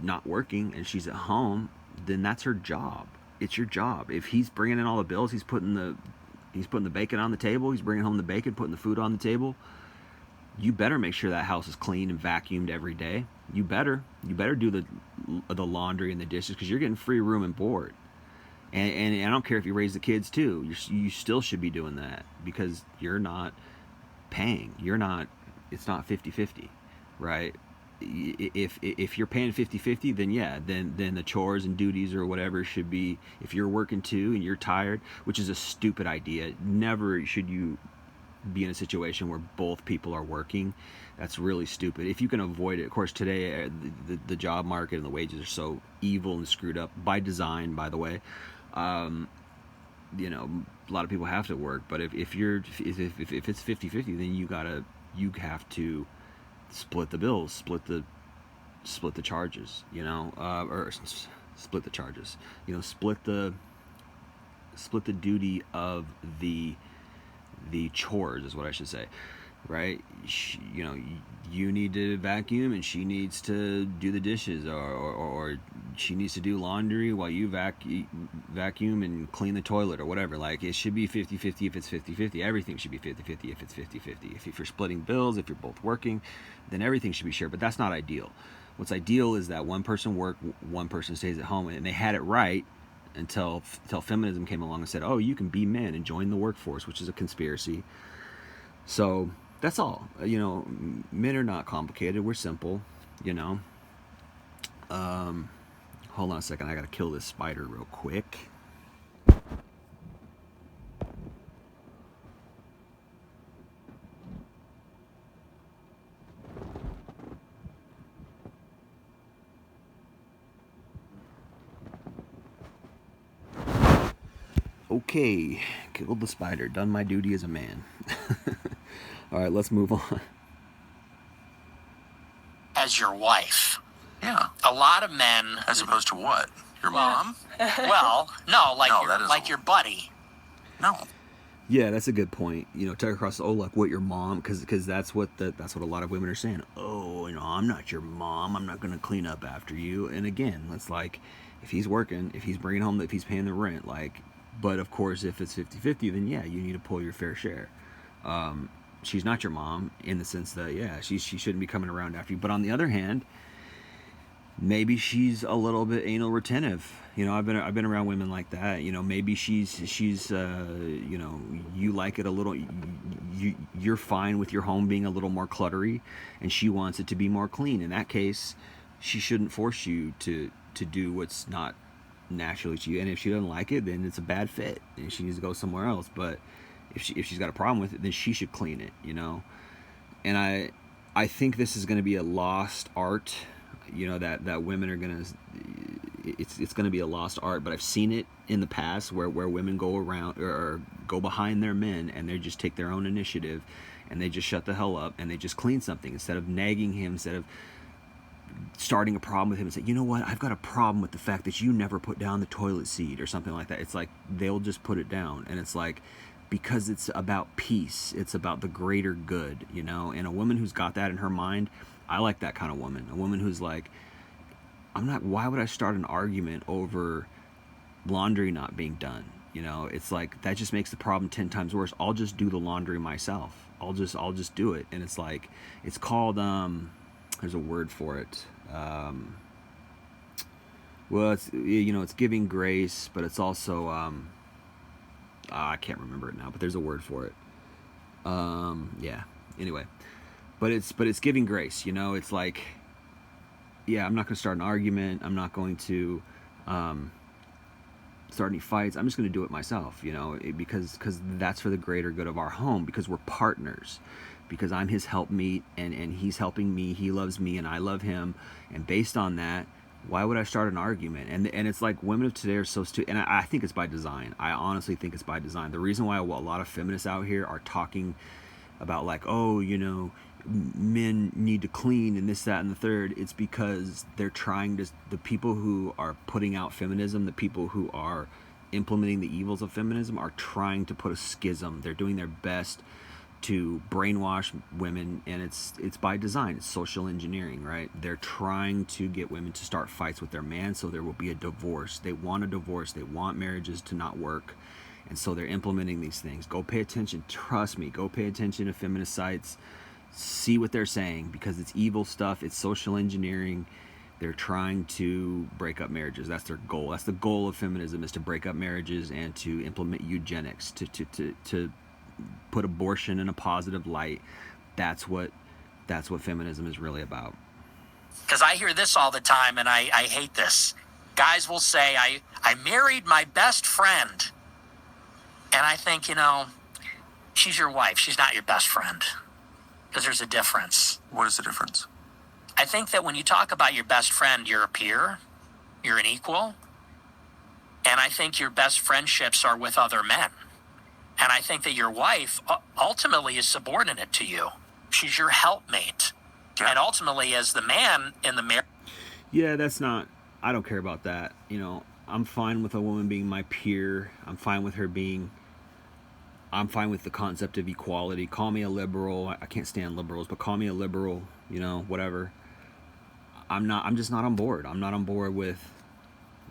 not working and she's at home, then that's her job. It's your job. If he's bringing in all the bills, he's putting the bacon on the table, he's bringing home the bacon, putting the food on the table, you better make sure that house is clean and vacuumed every day. You better do the laundry and the dishes, because you're getting free room and board. And I don't care if you raise the kids too. You still should be doing that, because you're not paying. It's not 50-50, right? If you're paying 50-50, then yeah, then the chores and duties or whatever should be, if you're working too and you're tired, which is a stupid idea. Never should you be in a situation where both people are working. That's really stupid. If you can avoid it. Of course, today the job market and the wages are so evil and screwed up by design, by the way. You know, a lot of people have to work, but if it's 50-50, then you have to split the bills, split the charges, you know, or split the charges, you know, split the duty of the chores is what I should say, right? You know, you need to vacuum and she needs to do the dishes, or she needs to do laundry while you vacuum and clean the toilet or whatever. Like, it should be 50-50 if it's 50-50. Everything should be 50-50 if it's 50-50. If you're splitting bills, if you're both working, then everything should be shared. But that's not ideal. What's ideal is that one person works, one person stays at home, and they had it right until feminism came along and said, oh, you can be men and join the workforce, which is a conspiracy. So that's all. You know, men are not complicated. We're simple, you know. Hold on a second. I got to kill this spider real quick. Okay, killed the spider. Done my duty as a man. All right, let's move on. As your wife. Yeah. A lot of men. As opposed to what? Your mom? Well, no, like No, your buddy. No. Yeah, that's a good point. You know, Tucker Carlson, oh, like what your mom, because that's what a lot of women are saying. Oh, you know, I'm not your mom. I'm not going to clean up after you. And again, it's like, if he's working, if he's bringing home, if he's paying the rent, like, but of course, if it's 50-50, then yeah, you need to pull your fair share. She's not your mom in the sense that, yeah, she shouldn't be coming around after you. But on the other hand, maybe she's a little bit anal retentive. You know, I've been around women like that. You know, maybe she's you know, you like it a little, you're fine with your home being a little more cluttery, and she wants it to be more clean. In that case, she shouldn't force you to do what's not naturally to you. And if she doesn't like it, then it's a bad fit and she needs to go somewhere else. But if she's got a problem with it, then she should clean it, you know. And I think this is going to be a lost art, you know, that women are going to, it's going to be a lost art. But I've seen it in the past where women go around or go behind their men, and they just take their own initiative, and they just shut the hell up, and they just clean something instead of nagging him, instead of starting a problem with him and say, you know what, I've got a problem with the fact that you never put down the toilet seat or something like that. It's like they'll just put it down. And it's like, because it's about peace, it's about the greater good, you know. And a woman who's got that in her mind, I like that kind of woman. A woman who's like, why would I start an argument over laundry not being done? You know, it's like, that just makes the problem 10 times worse. I'll just do the laundry myself. I'll just do it. And it's like, it's called, there's a word for it. Well, it's, you know, it's giving grace, but it's also, I can't remember it now, but there's a word for it. Yeah, anyway, but it's giving grace, you know. It's like, yeah, I'm not going to start an argument. I'm not going to, start any fights. I'm just going to do it myself, you know, because that's for the greater good of our home, because we're partners, because I'm his helpmeet and he's helping me. He loves me and I love him. And based on that, why would I start an argument? And it's like, women of today are so stupid. And I think it's by design. I honestly think it's by design. The reason why a lot of feminists out here are talking about like, oh, you know, men need to clean and this, that, and the third, it's because they're trying to, the people who are putting out feminism, the people who are implementing the evils of feminism are trying to put a schism. They're doing their best to brainwash women, and it's by design. It's social engineering, right? They're trying to get women to start fights with their man so there will be a divorce. They want a divorce. They want marriages to not work. And so they're implementing these things. Go pay attention. Trust me. Go pay attention to feminist sites. See what they're saying, because it's evil stuff. It's social engineering. They're trying to break up marriages. That's their goal. That's the goal of feminism, is to break up marriages and to implement eugenics, to put abortion in a positive light. That's what feminism is really about. Because I hear this all the time, and I hate this. Guys will say, I married my best friend. And I think, you know, she's your wife. She's not your best friend. Because there's a difference. What is the difference? I think that when you talk about your best friend, you're a peer. You're an equal. And I think your best friendships are with other men. And I think that your wife ultimately is subordinate to you. She's your helpmate. Yeah. And ultimately, as the man in the marriage. Yeah, that's not, I don't care about that. You know, I'm fine with a woman being my peer. I'm fine with the concept of equality. Call me a liberal. I can't stand liberals, but call me a liberal, you know, whatever. I'm just not on board. I'm not on board with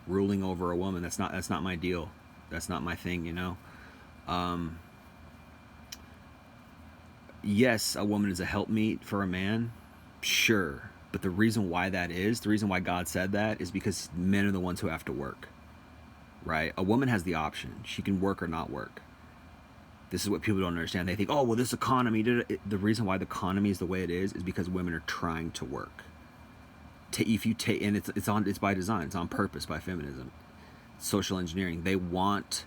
ruling over a woman. That's not my deal. That's not my thing, you know. Yes, a woman is a helpmeet for a man, sure. But the reason why God said that is because men are the ones who have to work, right? A woman has the option. She can work or not work. This is what people don't understand. They think, oh, well, this economy, the reason why the economy is the way it is because women are trying to work. If you take, and it's by design, it's on purpose by feminism, social engineering. They want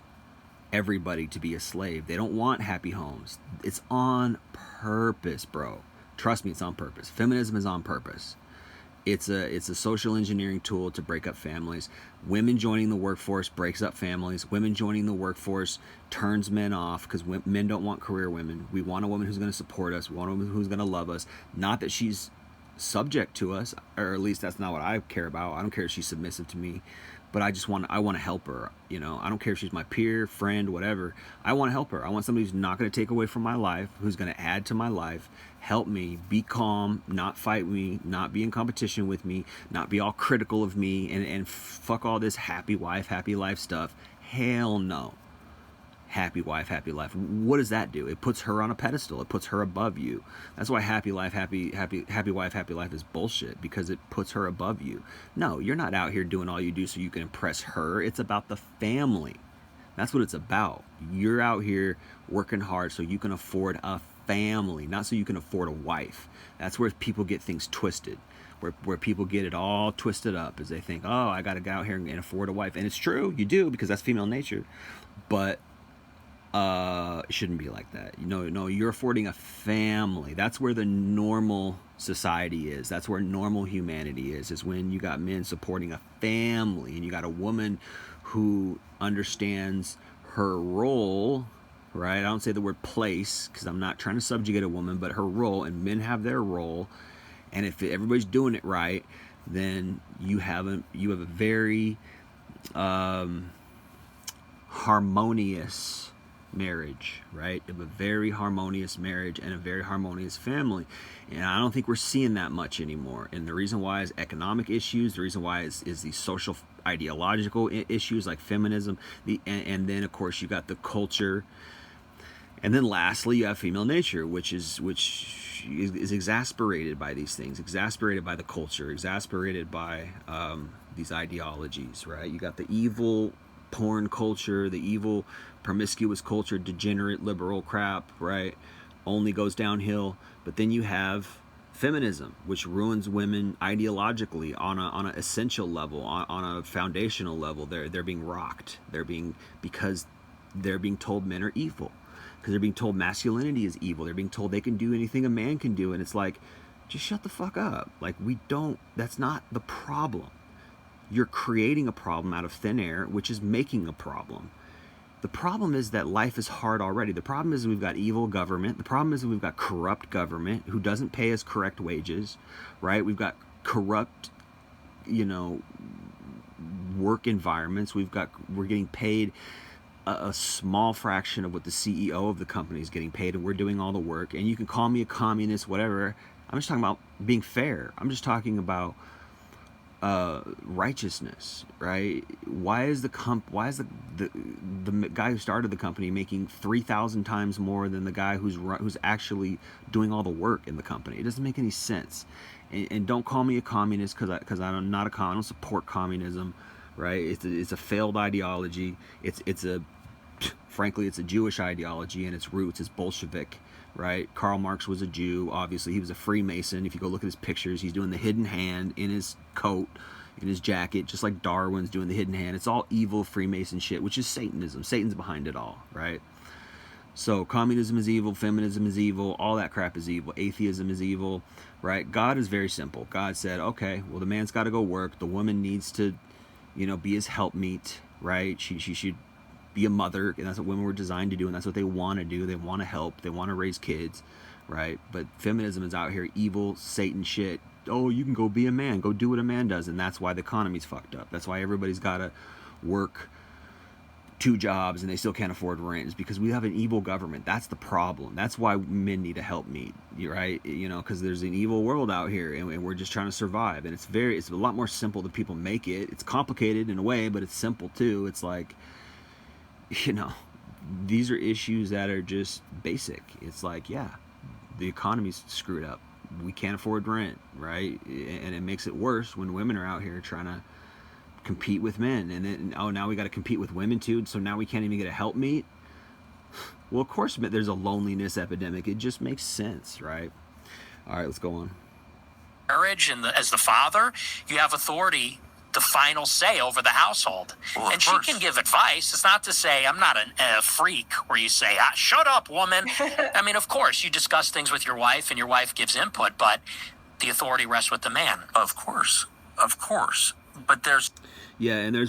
everybody to be a slave. They don't want happy homes. It's on purpose, bro. Trust me, it's on purpose. Feminism is on purpose. It's a social engineering tool to break up families. Women joining the workforce breaks up families. Women joining the workforce turns men off, because men don't want career women. We want a woman who's going to support us. We want a woman who's going to love us. Not that she's subject to us, or at least that's not what I care about. I don't care if she's submissive to me, but I want to help her. You know, I don't care if she's my peer, friend, whatever. I want to help her. I want somebody who's not going to take away from my life, who's going to add to my life, help me, be calm, not fight me, not be in competition with me, not be all critical of me, and fuck all this happy wife, happy life stuff. Hell no. Happy wife, happy life. What does that do? It puts her on a pedestal. It puts her above you. That's why happy life, happy wife, happy life is bullshit, because it puts her above you. No, you're not out here doing all you do so you can impress her. It's about the family. That's what it's about. You're out here working hard so you can afford a family, not so you can afford a wife. That's where people get things twisted. Where people get it all twisted up, is they think, oh, I got to go out here and afford a wife. And it's true, you do, because that's female nature. But it shouldn't be like that. No, you're affording a family. That's where the normal society is. That's where normal humanity is when you got men supporting a family, and you got a woman who understands her role, right? I don't say the word place, because I'm not trying to subjugate a woman, but her role, and men have their role. And if everybody's doing it right, then you have a very harmonious marriage, right? You have a very harmonious marriage and a very harmonious family. And I don't think we're seeing that much anymore. And the reason why is economic issues. The reason why is these social ideological issues like feminism. And then of course you got the culture. And then lastly, you have female nature, which is exasperated by these things, exasperated by the culture, exasperated by these ideologies, right? You got the evil porn culture, the evil promiscuous culture, degenerate liberal crap, right? Only goes downhill. But then you have feminism, which ruins women ideologically on an essential level, on a foundational level. They're being rocked. Because they're being told men are evil. Because they're being told masculinity is evil. They're being told they can do anything a man can do. And it's like, just shut the fuck up. Like, that's not the problem. You're creating a problem out of thin air, which is making a problem. The problem is that life is hard already. The problem is we've got evil government. The problem is we've got corrupt government who doesn't pay us correct wages, right? We've got corrupt, work environments. We're getting paid a small fraction of what the CEO of the company is getting paid, and we're doing all the work. And you can call me a communist, whatever. I'm just talking about being fair. I'm just talking about righteousness, right? Why is the guy who started the company making 3,000 times more than the guy who's actually doing all the work in the company? It doesn't make any sense. And don't call me a communist because I'm not a communist. I don't support communism, right? It's a failed ideology. Frankly, it's a Jewish ideology, and its roots is Bolshevik, right? Karl Marx was a Jew. Obviously, he was a Freemason. If you go look at his pictures, he's doing the hidden hand in his coat, in his jacket, just like Darwin's doing the hidden hand. It's all evil Freemason shit, which is Satanism. Satan's behind it all, right? So communism is evil, feminism is evil, all that crap is evil, atheism is evil, right? God is very simple. God said, okay, well, the man's got to go work. The woman needs to, be his helpmeet, right? She should be a mother, and that's what women were designed to do, and that's what they want to do. They want to help. They want to raise kids, right? But feminism is out here evil, Satan shit. Oh, you can go be a man. Go do what a man does, and that's why the economy's fucked up. That's why everybody's got to work 2 jobs and they still can't afford rent, is because we have an evil government. That's the problem. That's why men need a helpmeet, right? Because there's an evil world out here, and we're just trying to survive. And it's a lot more simple than people make it. It's complicated in a way, but it's simple too. It's like, these are issues that are just basic. It's like, yeah, the economy's screwed up. We can't afford rent, right? And it makes it worse when women are out here trying to compete with men, and then now we got to compete with women too, so now we can't even get a helpmeet. Well, of course there's a loneliness epidemic. It just makes sense, right? All right, let's go on. Marriage, and as the father, you have authority, the final say over the household. Well, and she can give advice. It's not to say, I'm not a freak where you say, shut up, woman. I mean, of course, you discuss things with your wife and your wife gives input, but the authority rests with the man. Of course. But there's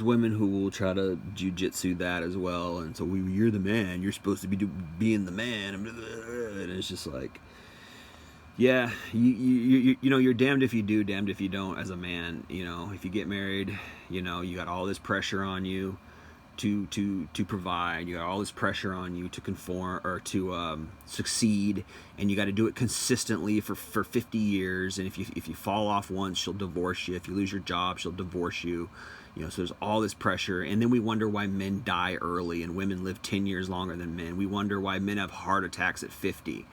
women who will try to jujitsu that as well, and so you're the man, you're supposed to be being the man, and it's just like, yeah, you're damned if you do, damned if you don't as a man. If you get married, you got all this pressure on you to provide. You got all this pressure on you to conform or to succeed, and you got to do it consistently for 50 years. And if you fall off once, she'll divorce you. If you lose your job, she'll divorce you. So there's all this pressure, and then we wonder why men die early and women live 10 years longer than men. We wonder why men have heart attacks at 50.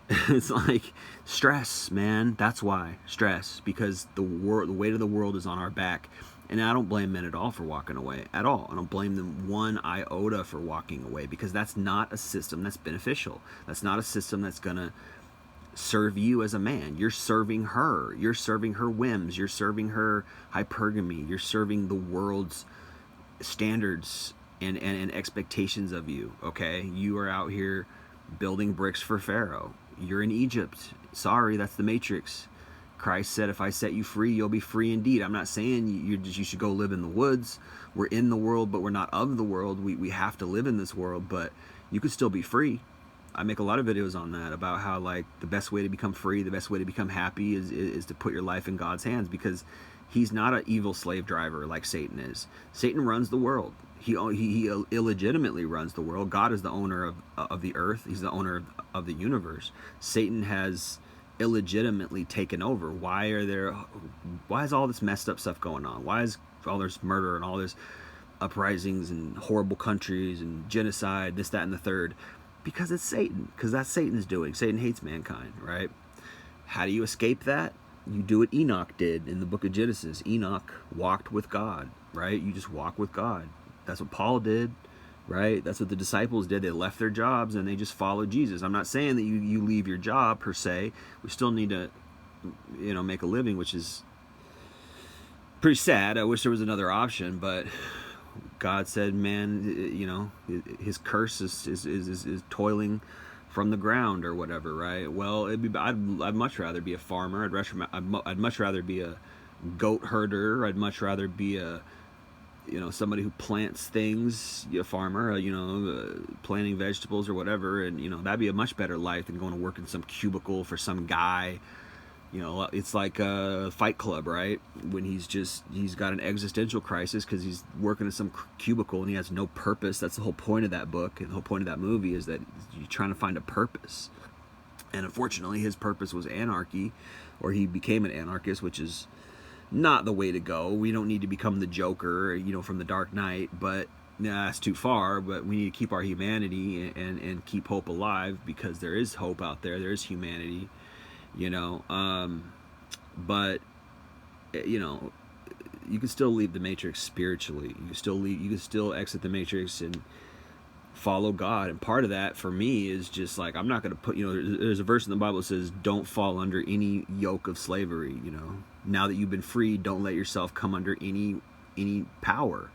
It's like stress, man. That's why. Stress, because the weight of the world is on our back. And I don't blame men at all for walking away, at all. I don't blame them one iota for walking away, because that's not a system that's beneficial. That's not a system that's going to serve you as a man. You're serving her. You're serving her whims. You're serving her hypergamy. You're serving the world's standards and expectations of you, okay? You are out here building bricks for Pharaoh. You're in Egypt. Sorry, that's the Matrix. Christ said, if I set you free, you'll be free indeed. I'm not saying you should go live in the woods. We're in the world, but we're not of the world. We have to live in this world, but you could still be free. I make a lot of videos on that, about how like the best way to become free, the best way to become happy is to put your life in God's hands, because he's not an evil slave driver like Satan is. Satan runs the world. He illegitimately runs the world. God is the owner of the earth. He's the owner of the universe. Satan has illegitimately taken over. Why is all this messed up stuff going on? Why is all this murder and all this uprisings and horrible countries and genocide, this, that, and the third? Because it's Satan. Because that's Satan's doing. Satan hates mankind, right? How do you escape that? You do what Enoch did in the book of Genesis. Enoch walked with God, right? You just walk with God. That's what Paul did, right? That's what the disciples did. They left their jobs and they just followed Jesus. I'm not saying that you leave your job per se. We still need to, make a living, which is pretty sad. I wish there was another option, but God said, man, his curse is toiling from the ground or whatever, right? Well, I'd much rather be a farmer. I'd much rather be a goat herder. I'd much rather be somebody who plants things, a farmer, planting vegetables or whatever, and that'd be a much better life than going to work in some cubicle for some guy. It's like a Fight Club, right? When he's got an existential crisis because he's working in some cubicle and he has no purpose. That's the whole point of that book, and the whole point of that movie is that you're trying to find a purpose. And unfortunately, his purpose was anarchy, or he became an anarchist, which is not the way to go. We don't need to become the Joker, from the Dark Knight, but that's too far. But we need to keep our humanity and keep hope alive, because there is hope out there. There is humanity, but you can still leave the Matrix spiritually. You can still exit the Matrix and follow God. And part of that for me is just like, I'm not going to put, there's a verse in the Bible that says, don't fall under any yoke of slavery. Now that you've been freed, don't let yourself come under any power,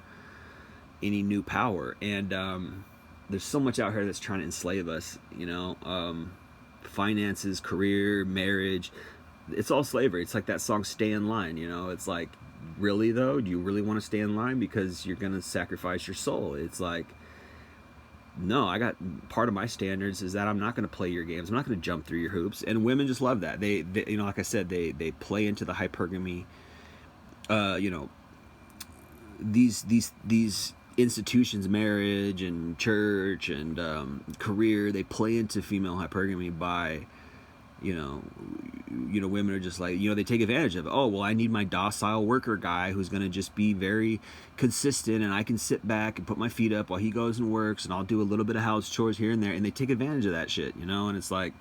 any new power. And there's so much out here that's trying to enslave us, finances, career, marriage. It's all slavery. It's like that song, Stay in Line. It's like, really though? Do you really want to stay in line because you're going to sacrifice your soul? It's like, no, I got part of my standards is that I'm not going to play your games. I'm not going to jump through your hoops. And women just love that. They like I said, they play into the hypergamy. These institutions, marriage and church and career, they play into female hypergamy by, women are just like, they take advantage of it. Oh, well, I need my docile worker guy who's going to just be very consistent, and I can sit back and put my feet up while he goes and works, and I'll do a little bit of house chores here and there. And they take advantage of that shit, and it's like,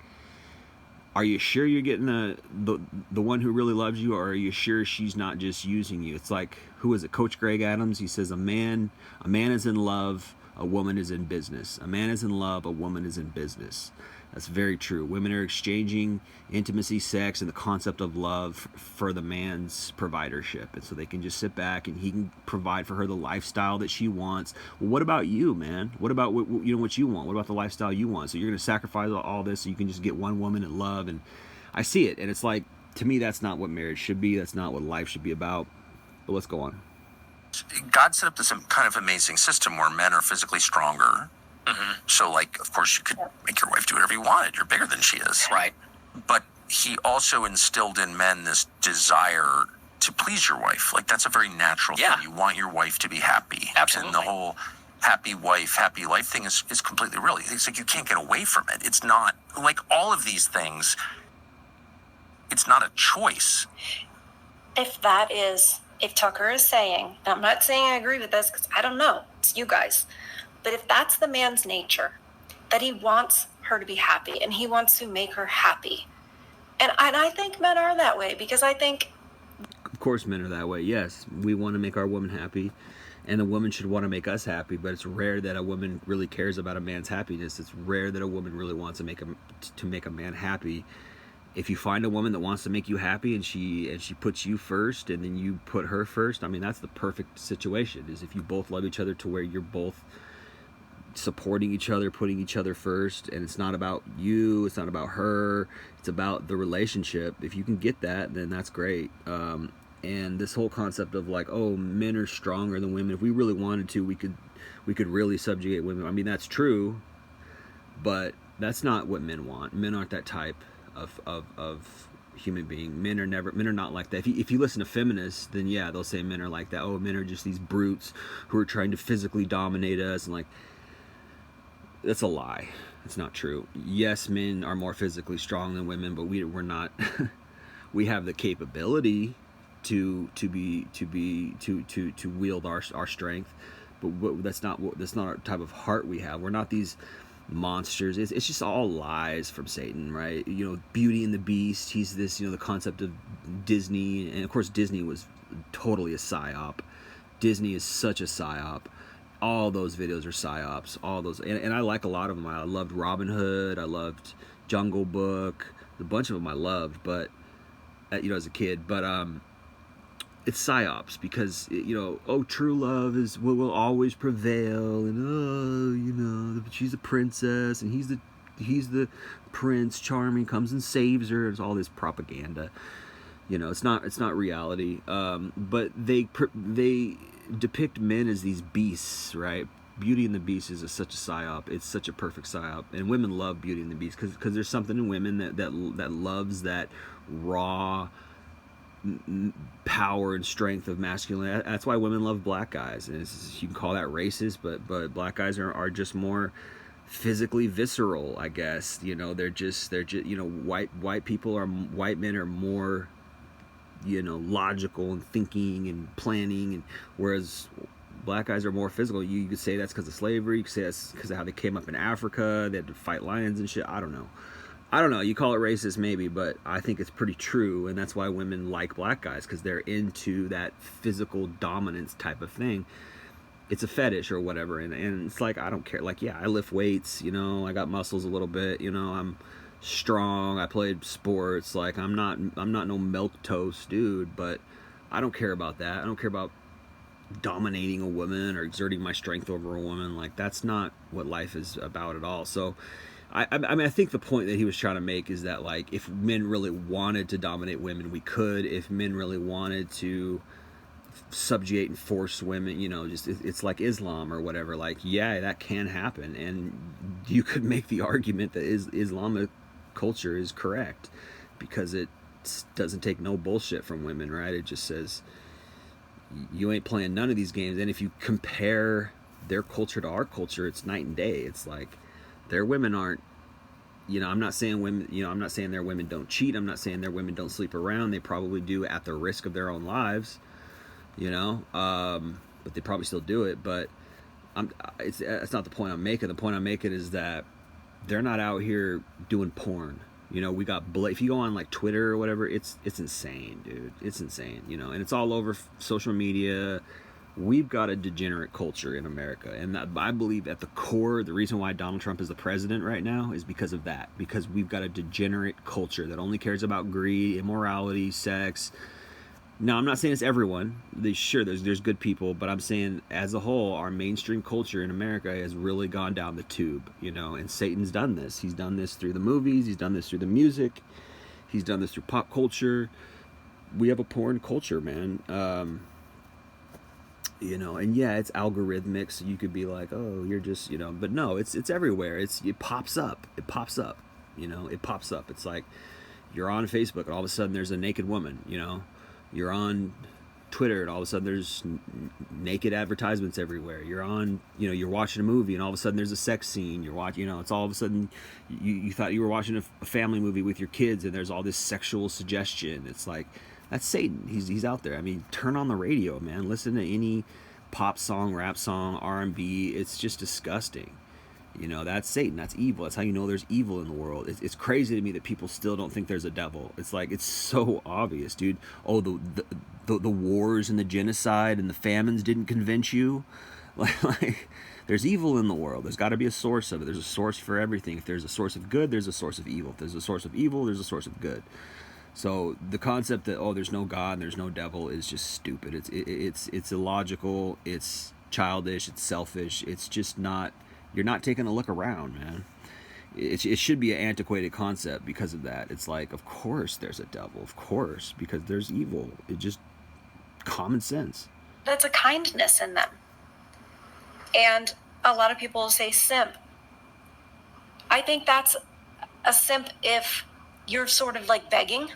are you sure you're getting the one who really loves you, or are you sure she's not just using you? It's like, who is it? Coach Greg Adams. He says, a man is in love, a woman is in business. A man is in love, a woman is in business. That's very true. Women are exchanging intimacy, sex, and the concept of love for the man's providership. And so they can just sit back and he can provide for her the lifestyle that she wants. Well, what about you, man? What about what you want? What about the lifestyle you want? So you're going to sacrifice all this so you can just get one woman in love. And I see it. And it's like, to me, that's not what marriage should be. That's not what life should be about. But let's go on. God set up this kind of amazing system where men are physically stronger. Mm-hmm. So, of course, you could make your wife do whatever you wanted. You're bigger than she is. Right. But he also instilled in men this desire to please your wife. That's a very natural thing. You want your wife to be happy. Absolutely. And the whole happy wife, happy life thing is completely real. It's like you can't get away from it. It's not like all of these things. It's not a choice. If Tucker is saying, and I'm not saying I agree with this because I don't know, it's you guys. But if that's the man's nature, that he wants her to be happy and he wants to make her happy. And I think men are that way, because I think... Of course men are that way, yes. We want to make our woman happy, and the woman should want to make us happy, but it's rare that a woman really cares about a man's happiness. It's rare that a woman really wants to make a man happy. If you find a woman that wants to make you happy and she puts you first and then you put her first, I mean, that's the perfect situation, is if you both love each other to where you're both supporting each other, putting each other first, and it's not about you, it's not about her, it's about the relationship. If you can get that, then that's great. And this whole concept of men are stronger than women, if we really wanted to, we could really subjugate women. I mean, that's true, but That's not what men want. Men aren't that type of human being. Men are not like that. If you listen to feminists, then yeah, they'll say men are like that. Oh, men are just these brutes who are trying to physically dominate us, and like, that's a lie. It's not true. Yes, men are more physically strong than women, but we're not. We have the capability to wield our strength, but that's not our type of heart we have. We're not these monsters. It's just all lies from Satan, right? You know, Beauty and the Beast. He's this, you know, the concept of Disney, and of course Disney was totally a psyop. Disney is such a psyop. All those videos are psyops. All those, and I like a lot of them. I loved Robin Hood. I loved Jungle Book. A bunch of them I loved, but you know, as a kid. But it's psyops because, you know, oh, true love is will always prevail, and oh, you know, she's a princess and he's the prince charming, comes and saves her. It's all this propaganda. You know, it's not reality. But they depict men as these beasts, right? Beauty and the Beast is such a psyop. It's such a perfect psyop, and women love Beauty and the Beast because there's something in women that loves that raw power and strength of masculinity. That's why women love black guys, and you can call that racist, but black guys are just more physically visceral, I guess. You know, they're just you know, white men are more, you know, logical and thinking and planning, and whereas black guys are more physical. You could say that's because of slavery. You could say that's because of how they came up in Africa. They had to fight lions and shit. I don't know. You call it racist maybe, but I think it's pretty true, and that's why women like black guys, because they're into that physical dominance type of thing. It's a fetish or whatever, and it's like, I don't care. Like, yeah, I lift weights, you know, I got muscles a little bit, you know, I'm strong, I played sports. Like, I'm not no milquetoast dude, but I don't care about that. I don't care about dominating a woman or exerting my strength over a woman. Like, that's not what life is about at all. So I mean, I think the point that he was trying to make is that, like, if men really wanted to dominate women, we could. If men really wanted to subjugate and force women, you know, just it's like Islam or whatever. Like, yeah, that can happen, and you could make the argument that Islamic culture is correct because it doesn't take no bullshit from women, right? It just says you ain't playing none of these games. And if you compare their culture to our culture, it's night and day. It's like, their women aren't, you know, I'm not saying their women don't cheat. I'm not saying their women don't sleep around. They probably do at the risk of their own lives, you know, but they probably still do it. But it's not the point I'm making. The point I'm making is that they're not out here doing porn. You know, we got, if you go on like Twitter or whatever, it's insane, dude. It's insane, you know, and it's all over social media. We've got a degenerate culture in America, and I believe at the core, the reason why Donald Trump is the president right now is because of that. Because we've got a degenerate culture that only cares about greed, immorality, sex. Now, I'm not saying it's everyone. There's good people, but I'm saying as a whole, our mainstream culture in America has really gone down the tube, you know. And Satan's done this. He's done this through the movies. He's done this through the music. He's done this through pop culture. We have a porn culture, man. You know, and yeah, it's algorithmic, so you could be like, oh, you're just, you know, but no, it's everywhere. It pops up, you know, it pops up. It's like you're on Facebook, and all of a sudden there's a naked woman, you know. You're on Twitter, and all of a sudden there's naked advertisements everywhere. You're on, you know, you're watching a movie, and all of a sudden there's a sex scene. You're watching, you know, it's all of a sudden you thought you were watching a family movie with your kids, and there's all this sexual suggestion. It's like, that's Satan. He's out there. I mean, turn on the radio, man. Listen to any pop song, rap song, R&B. It's just disgusting. You know, that's Satan. That's evil. That's how you know there's evil in the world. It's crazy to me that people still don't think there's a devil. It's like, it's so obvious, dude. Oh, the wars and the genocide and the famines didn't convince you? Like, there's evil in the world. There's got to be a source of it. There's a source for everything. If there's a source of good, there's a source of evil. If there's a source of evil, there's a source of good. So the concept that, oh, there's no God and there's no devil is just stupid. It's illogical. It's childish. It's selfish. It's just not. You're not taking a look around, man. It should be an antiquated concept because of that. It's like, of course there's a devil, of course, because there's evil. It just common sense. That's a kindness in them. And a lot of people say simp. I think that's a simp if you're sort of like begging,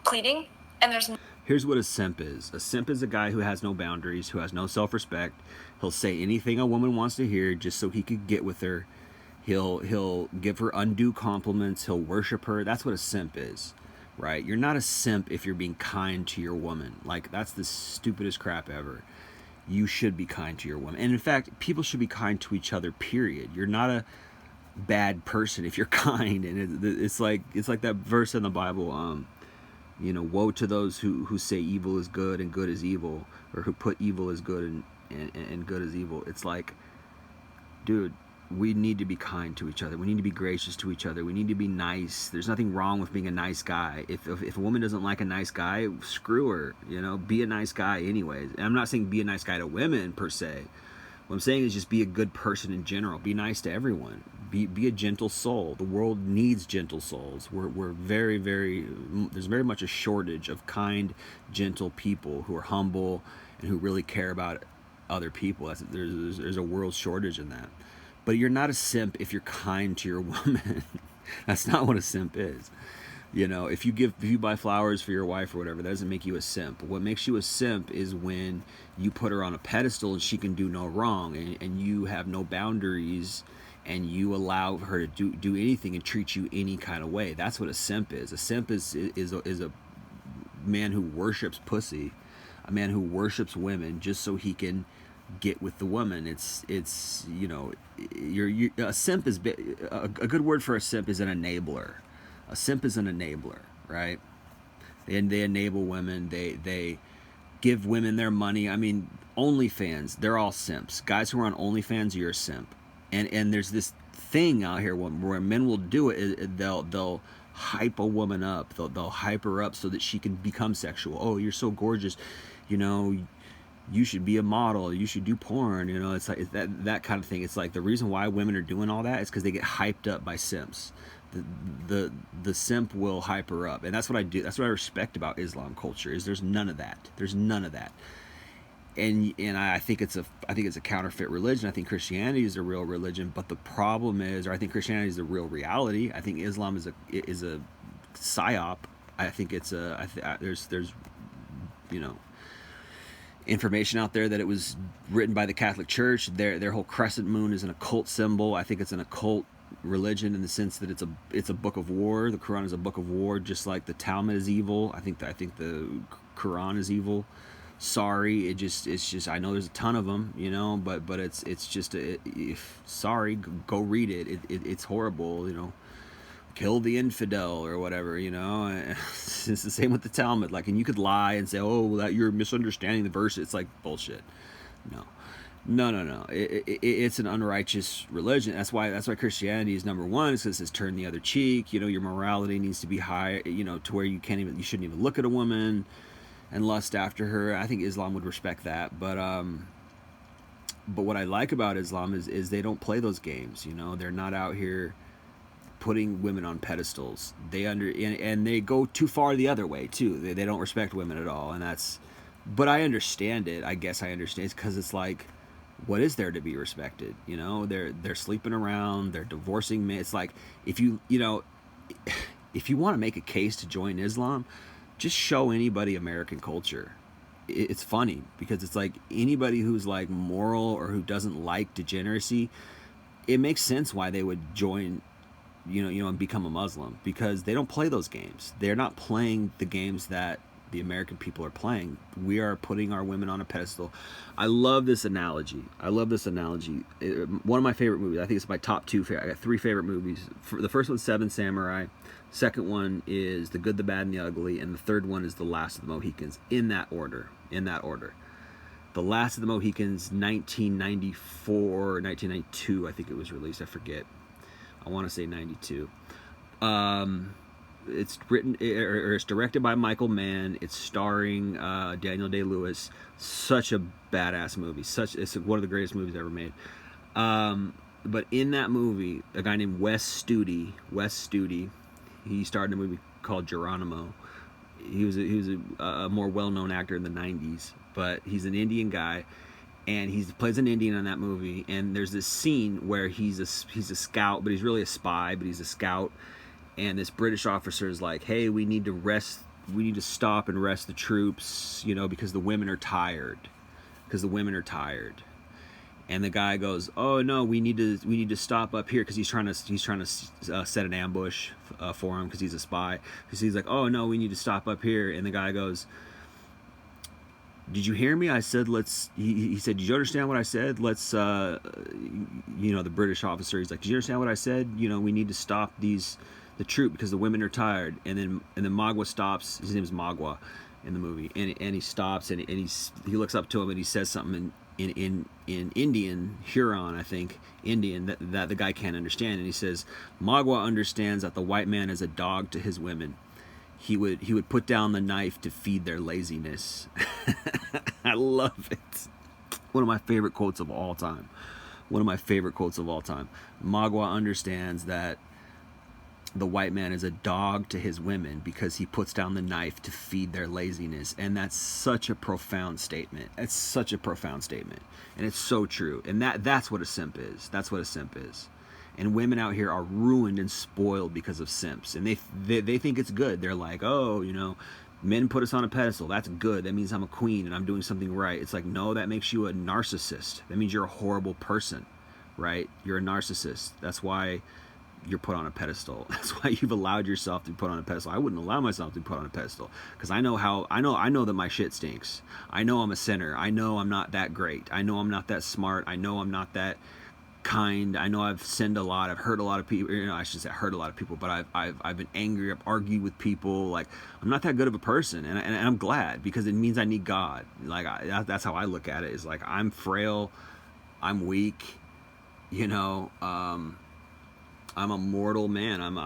pleading, and there's Here's what a simp is. A simp is a guy who has no boundaries, who has no self-respect. He'll say anything a woman wants to hear just so he could get with her. He'll give her undue compliments. He'll worship her. That's what a simp is, right? You're not a simp if you're being kind to your woman. Like, that's the stupidest crap ever. You should be kind to your woman. And in fact, people should be kind to each other, period. You're not a bad person if you're kind. And it's like that verse in the Bible, woe to those who say evil is good and good is evil, or who put evil as good and good as evil. It's like, dude, we need to be kind to each other. We need to be gracious to each other. We need to be nice. There's nothing wrong with being a nice guy. If a woman doesn't like a nice guy, screw her. Be a nice guy anyways. And I'm not saying be a nice guy to women per se. What I'm saying is just be a good person in general. Be nice to everyone. Be a gentle soul. The world needs gentle souls. We're very, very, there's very much a shortage of kind, gentle people who are humble and who really care about other people. There's a world shortage in that. But you're not a simp if you're kind to your woman. That's not what a simp is. If you buy flowers for your wife or whatever, that doesn't make you a simp. What makes you a simp is when you put her on a pedestal and she can do no wrong, and you have no boundaries, and you allow her to do anything and treat you any kind of way. That's what a simp is. A simp is a man who worships pussy, a man who worships women just so he can get with the woman. It's a simp is a good word for a simp is an enabler. A simp is an enabler, right? And they enable women. They give women their money. I mean, OnlyFans, they're all simps. Guys who are on OnlyFans, you're a simp. And there's this thing out here where men will do it. They'll hype a woman up. They'll hype her up so that she can become sexual. Oh, you're so gorgeous. You should be a model. You should do porn. It's like that kind of thing. It's like the reason why women are doing all that is because they get hyped up by simps. The simp will hype her up, and that's what I do. That's what I respect about Islam culture. Is there's none of that. There's none of that. And I think it's a counterfeit religion. I think Christianity is a real religion, but the problem is, or I think Christianity is the real reality. I think Islam is a psyop. I think there's information out there that it was written by the Catholic Church. Their whole crescent moon is an occult symbol. I think it's an occult religion in the sense that it's a book of war. The Quran is a book of war, just like the Talmud is evil. I think the Quran is evil. Sorry, it's just I know there's a ton of them, but it's just sorry, go read it. It's horrible, kill the infidel or whatever, It's the same with the Talmud. Like, and you could lie and say, oh, that you're misunderstanding the verse. It's like bullshit. No. It's an unrighteous religion. That's why Christianity is number one. It says turn the other cheek. Your morality needs to be high. To where you shouldn't even look at a woman and lust after her. I think Islam would respect that. But what I like about Islam is they don't play those games. They're not out here putting women on pedestals. And they go too far the other way too. They don't respect women at all, and that's. But I understand it. I guess I understand. It's because it's like, what is there to be respected? They're sleeping around. They're divorcing men. It's like if you want to make a case to join Islam, just show anybody American culture. It's funny because it's like anybody who's like moral or who doesn't like degeneracy, it makes sense why they would join. And become a Muslim, because they don't play those games. They're not playing the games that the American people are playing. We are putting our women on a pedestal. I love this analogy. One of my favorite movies. I think it's my top two favorite. I got three favorite movies. The first one's Seven Samurai. Second one is The Good, the Bad, and the Ugly. And the third one is The Last of the Mohicans. In that order. The Last of the Mohicans, 1994, 1992, I think it was released. I forget. I want to say 92. It's written or it's directed by Michael Mann. It's starring Daniel Day-Lewis. Such a badass movie. It's one of the greatest movies ever made. But in that movie, a guy named Wes Studi, he starred in a movie called Geronimo. He was a more well-known actor in the 90s, but he's an Indian guy. and he plays an Indian in that movie. And there's this scene where he's a scout, but he's really a spy, but he's a scout. And this British officer is like, "Hey, we need to stop and rest the troops, because the women are tired, And the guy goes, "Oh no, we need to stop up here," because he's trying to set an ambush for him because he's a spy. Because he's like, "Oh no, we need to stop up here," and the guy goes, "Did you hear me? I said let's." He said, "Did you understand what I said? Let's." The British officer, he's like, "Did you understand what I said? We need to stop the troop because the women are tired." And then Magua stops. His name is Magua in the movie, and he stops and he looks up to him and he says something in Indian, Huron, I think, Indian, that the guy can't understand. And he says, "Magua understands that the white man is a dog to his women. He would put down the knife to feed their laziness." I love it. One of my favorite quotes of all time. Magua understands that the white man is a dog to his women because he puts down the knife to feed their laziness. And that's such a profound statement. And it's so true. And that's what a simp is. And women out here are ruined and spoiled because of simps. And they think it's good. They're like, "Oh, men put us on a pedestal. That's good. That means I'm a queen and I'm doing something right." It's like, no, that makes you a narcissist. That means you're a horrible person, right? You're a narcissist. That's why you're put on a pedestal. That's why you've allowed yourself to be put on a pedestal. I wouldn't allow myself to be put on a pedestal because I know that my shit stinks. I know I'm a sinner. I know I'm not that great. I know I'm not that smart. I know I'm not that kind. I know I've sinned a lot. I've hurt a lot of people. I should say hurt a lot of people, but I've been angry. I've argued with people. Like, I'm not that good of a person, and I'm glad because it means I need God. Like, that's how I look at it. Is like, I'm frail, I'm weak, I'm a mortal man. I'm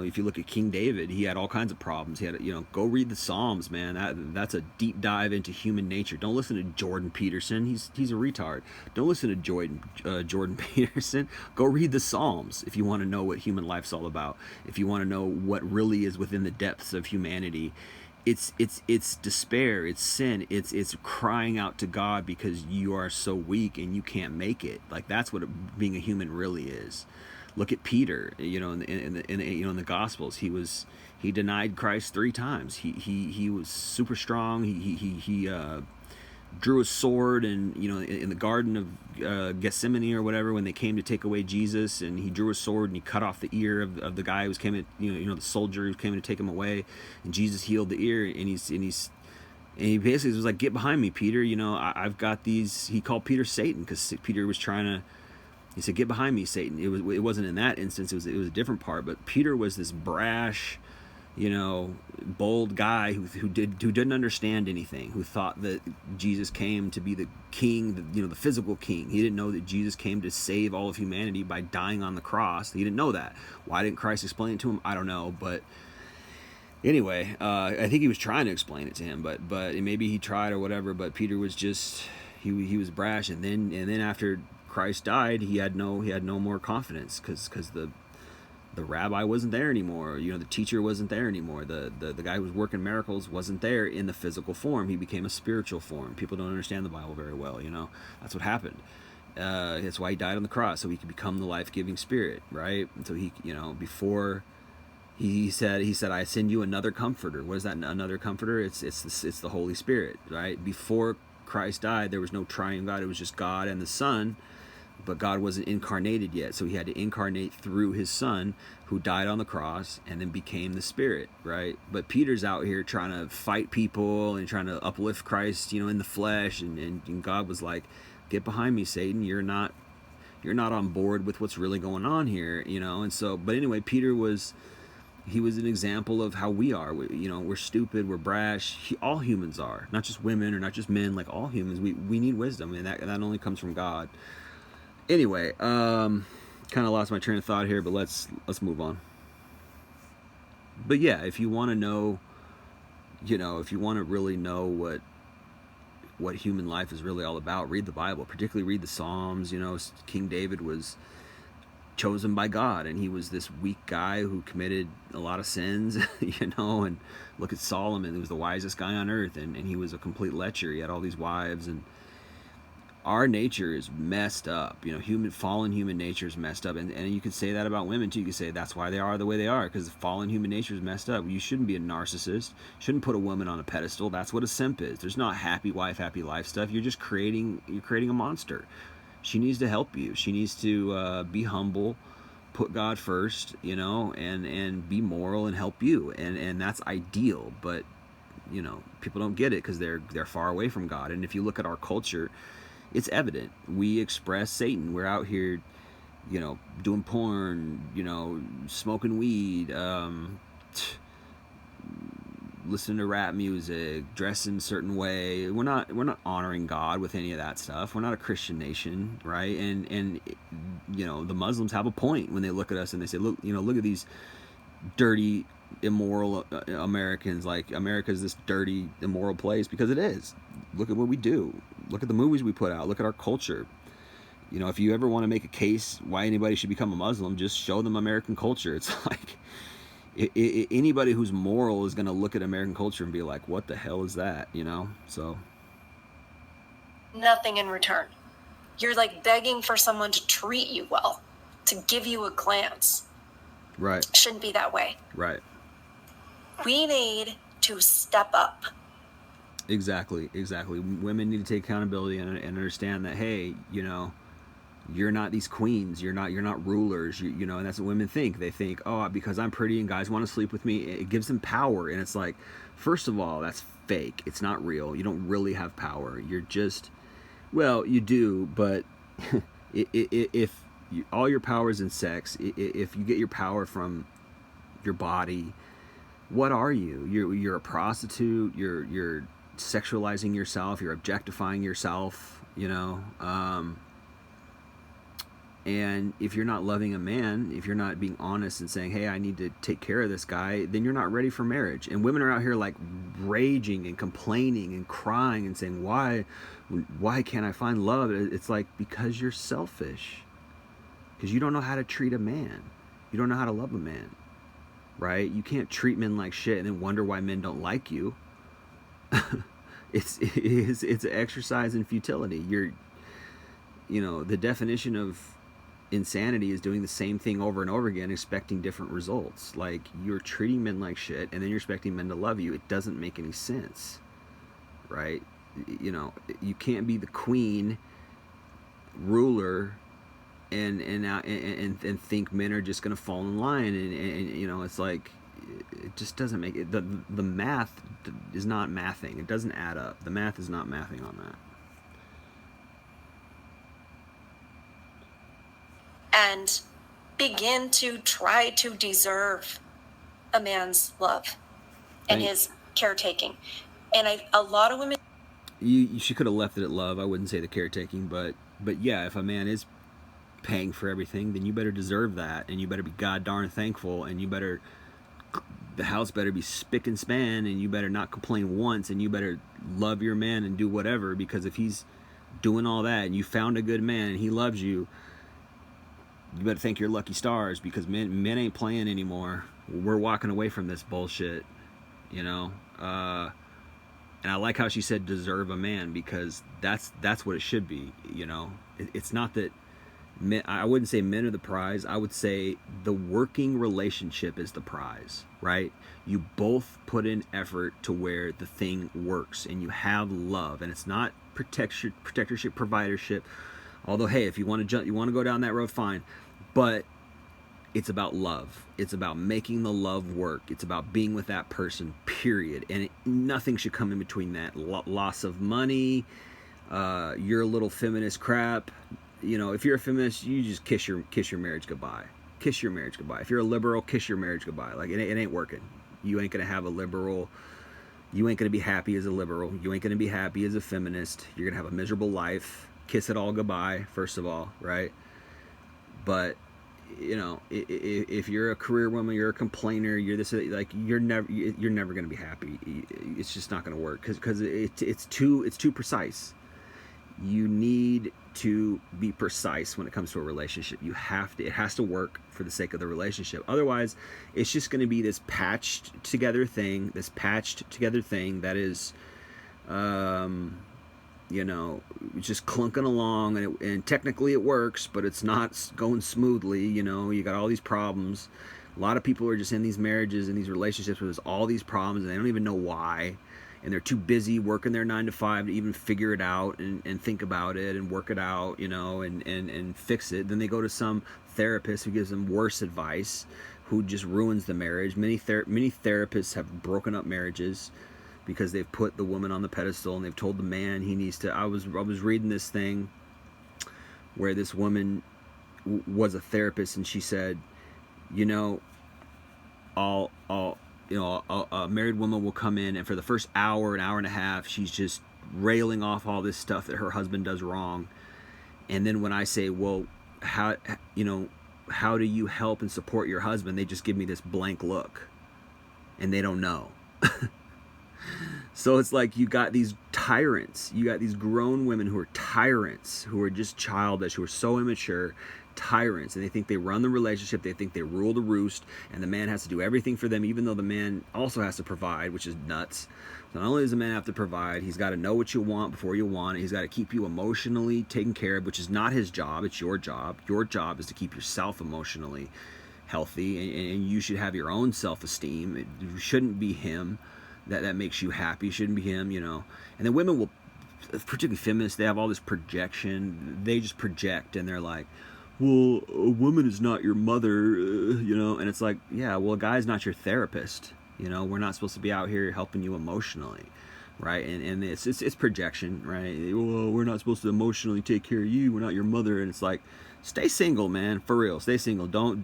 if you look at King David, he had all kinds of problems. He had, go read the Psalms, man. That's a deep dive into human nature. Don't listen to Jordan Peterson. He's a retard. Don't listen to Jordan Peterson. Go read the Psalms if you want to know what human life's all about. If you want to know what really is within the depths of humanity. It's despair, it's sin, it's crying out to God because you are so weak and you can't make it. Like, that's what being a human really is. Look at Peter, in the Gospels. He denied Christ 3 times. He was super strong. He drew a sword, and in the Garden of Gethsemane or whatever, when they came to take away Jesus, and he drew a sword and he cut off the ear of the guy who came to, the soldier who came to take him away, and Jesus healed the ear, and he basically was like, "Get behind me, Peter. I've got these." He called Peter Satan because Peter was trying to. He said, "Get behind me, Satan." It wasn't in that instance. It was a different part. But Peter was this brash, bold guy who didn't understand anything. Who thought that Jesus came to be the king, the physical king. He didn't know that Jesus came to save all of humanity by dying on the cross. He didn't know that. Why didn't Christ explain it to him? I don't know. But anyway, I think he was trying to explain it to him. But maybe he tried or whatever. But Peter was just he was brash. And then after Christ died, he had no more confidence because the rabbi wasn't there anymore. The teacher wasn't there anymore. The guy who was working miracles wasn't there in the physical form. He became a spiritual form. People don't understand the Bible very well. That's what happened. That's why he died on the cross, so he could become the life-giving Spirit, right? And so he, before he said, "I send you another Comforter." What is that? Another Comforter? It's the Holy Spirit, right? Before Christ died, there was no triune God. It was just God and the Son. But God wasn't incarnated yet, so he had to incarnate through his Son, who died on the cross and then became the Spirit, right? But Peter's out here trying to fight people and trying to uplift Christ, in the flesh, and God was like, "Get behind me, Satan. You're not on board with what's really going on here," And so, but anyway, Peter was an example of how we are. We're stupid, we're brash. All humans are, not just women or not just men. Like, all humans, we need wisdom, and that only comes from God. Anyway, kind of lost my train of thought here, but let's move on. But yeah, if you want to know, if you want to really know what human life is really all about, read the Bible. Particularly read the Psalms. King David was chosen by God, and he was this weak guy who committed a lot of sins, and look at Solomon, who was the wisest guy on earth, and he was a complete lecher. He had all these wives, and our nature is messed up. You know, fallen human nature is messed up, and you can say that about women too. You can say that's why they are the way they are, because fallen human nature is messed up. You shouldn't be a narcissist. Shouldn't put a woman on a pedestal. That's what a simp is. There's not happy wife, happy life stuff. You're creating a monster. She needs to help you. She needs to be humble, put God first, you know, and be moral and help you, and that's ideal. But you know, people don't get it because they're far away from God. And if you look at our culture, it's evident. We express Satan. We're out here, you know, doing porn, you know, smoking weed, listening to rap music, dressing a certain way. We're not honoring God with any of that stuff. We're not a Christian nation, right? And you know, the Muslims have a point when they look at us and they say, look, you know, look at these dirty, immoral Americans. Like, America's this dirty, immoral place, because it is. Look at what we do. Look at the movies we put out. Look at our culture. You know, if you ever want to make a case why anybody should become a Muslim, just show them American culture. It's like, anybody who's moral is going to look at American culture and be like, what the hell is that? You know? So Nothing in return. You're like begging for someone to treat you well, to give you a glance. right, Shouldn't be that way. right. We need to step up. Exactly. Women need to take accountability and understand that, hey, you know, you're not these queens. You're not rulers. You know, and that's what women think. They think, oh, because I'm pretty and guys want to sleep with me, it gives them power. And it's like, first of all, that's fake. It's not real. You don't really have power. You're just, well, you do, but if all your power is in sex, if you get your power from your body, what are you? You're a prostitute. You're sexualizing yourself. You're objectifying yourself. You know. And if you're not loving a man, if you're not being honest and saying, hey, I need to take care of this guy, then you're not ready for marriage. And women are out here like raging and complaining and crying and saying, why can't I find love? It's like, because you're selfish. Because you don't know how to treat a man. You don't know how to love a man, right? You can't treat men like shit and then wonder why men don't like you. It's an exercise in futility. You know, the definition of insanity is doing the same thing over and over again, expecting different results. Like, you're treating men like shit and then you're expecting men to love you. It doesn't make any sense, right? You know, you can't be the queen ruler and think men are just gonna fall in line, and you know, it's like, it just doesn't make it. The math is not mathing. It doesn't add up. The math is not mathing on that. And begin to try to deserve a man's love and his caretaking. And a lot of women. She could have left it at love. I wouldn't say the caretaking, but yeah, if a man is paying for everything, then you better deserve that, and you better be god darn thankful, and the house better be spick and span, and you better not complain once, and you better love your man and do whatever, because if he's doing all that and you found a good man and he loves you, you better thank your lucky stars, because men ain't playing anymore. We're walking away from this bullshit, you know. And I like how she said deserve a man, because that's what it should be, you know. It's not that men, I wouldn't say men are the prize. I would say the working relationship is the prize, right? You both put in effort to where the thing works, and you have love, and it's not protectorship, providership. Although, hey, if you want to go down that road, fine. But it's about love. It's about making the love work. It's about being with that person, period. And nothing should come in between that. Loss of money, your little feminist crap. You know, if you're a feminist, you just kiss your marriage goodbye. Kiss your marriage goodbye. If you're a liberal, kiss your marriage goodbye. Like, it ain't working. You ain't gonna have a liberal. You ain't gonna be happy as a liberal. You ain't gonna be happy as a feminist. You're gonna have a miserable life. Kiss it all goodbye, first of all, right? But, you know, if you're a career woman, you're a complainer, you're this, like, you're never going to be happy. It's just not going to work, because it's too precise. You need to be precise when it comes to a relationship. It has to work for the sake of the relationship. Otherwise, it's just going to be this patched together thing that is you know, just clunking along, and technically it works, but it's not going smoothly. You know, you got all these problems. A lot of people are just in these marriages and these relationships where there's all these problems and they don't even know why, and they're too busy working their 9 to 5 to even figure it out and think about it and work it out, you know, and fix it. Then they go to some therapist who gives them worse advice, who just ruins the marriage. Many therapists have broken up marriages because they've put the woman on the pedestal and they've told the man he needs to. I was reading this thing where this woman was a therapist, and she said, you know, a married woman will come in, and for the first hour, an hour and a half, she's just railing off all this stuff that her husband does wrong. And then when I say, well, how do you help and support your husband, they just give me this blank look, and they don't know. So it's like you got these tyrants, you got these grown women who are tyrants, who are just childish, who are so immature, tyrants, and they think they run the relationship, they think they rule the roost, and the man has to do everything for them, even though the man also has to provide, which is nuts. So not only does the man have to provide, he's got to know what you want before you want it. He's got to keep you emotionally taken care of, which is not his job, it's your job. Your job is to keep yourself emotionally healthy, and you should have your own self-esteem. It shouldn't be him that makes you happy. It shouldn't be him, you know. And then women will, particularly feminists, they have all this projection. They just project, and they're like, well, a woman is not your mother, you know. And it's like, yeah, well, a guy's not your therapist, you know. We're not supposed to be out here helping you emotionally, right? And it's projection, right? Well, we're not supposed to emotionally take care of you, we're not your mother. And it's like, stay single, man, for real. Stay single. Don't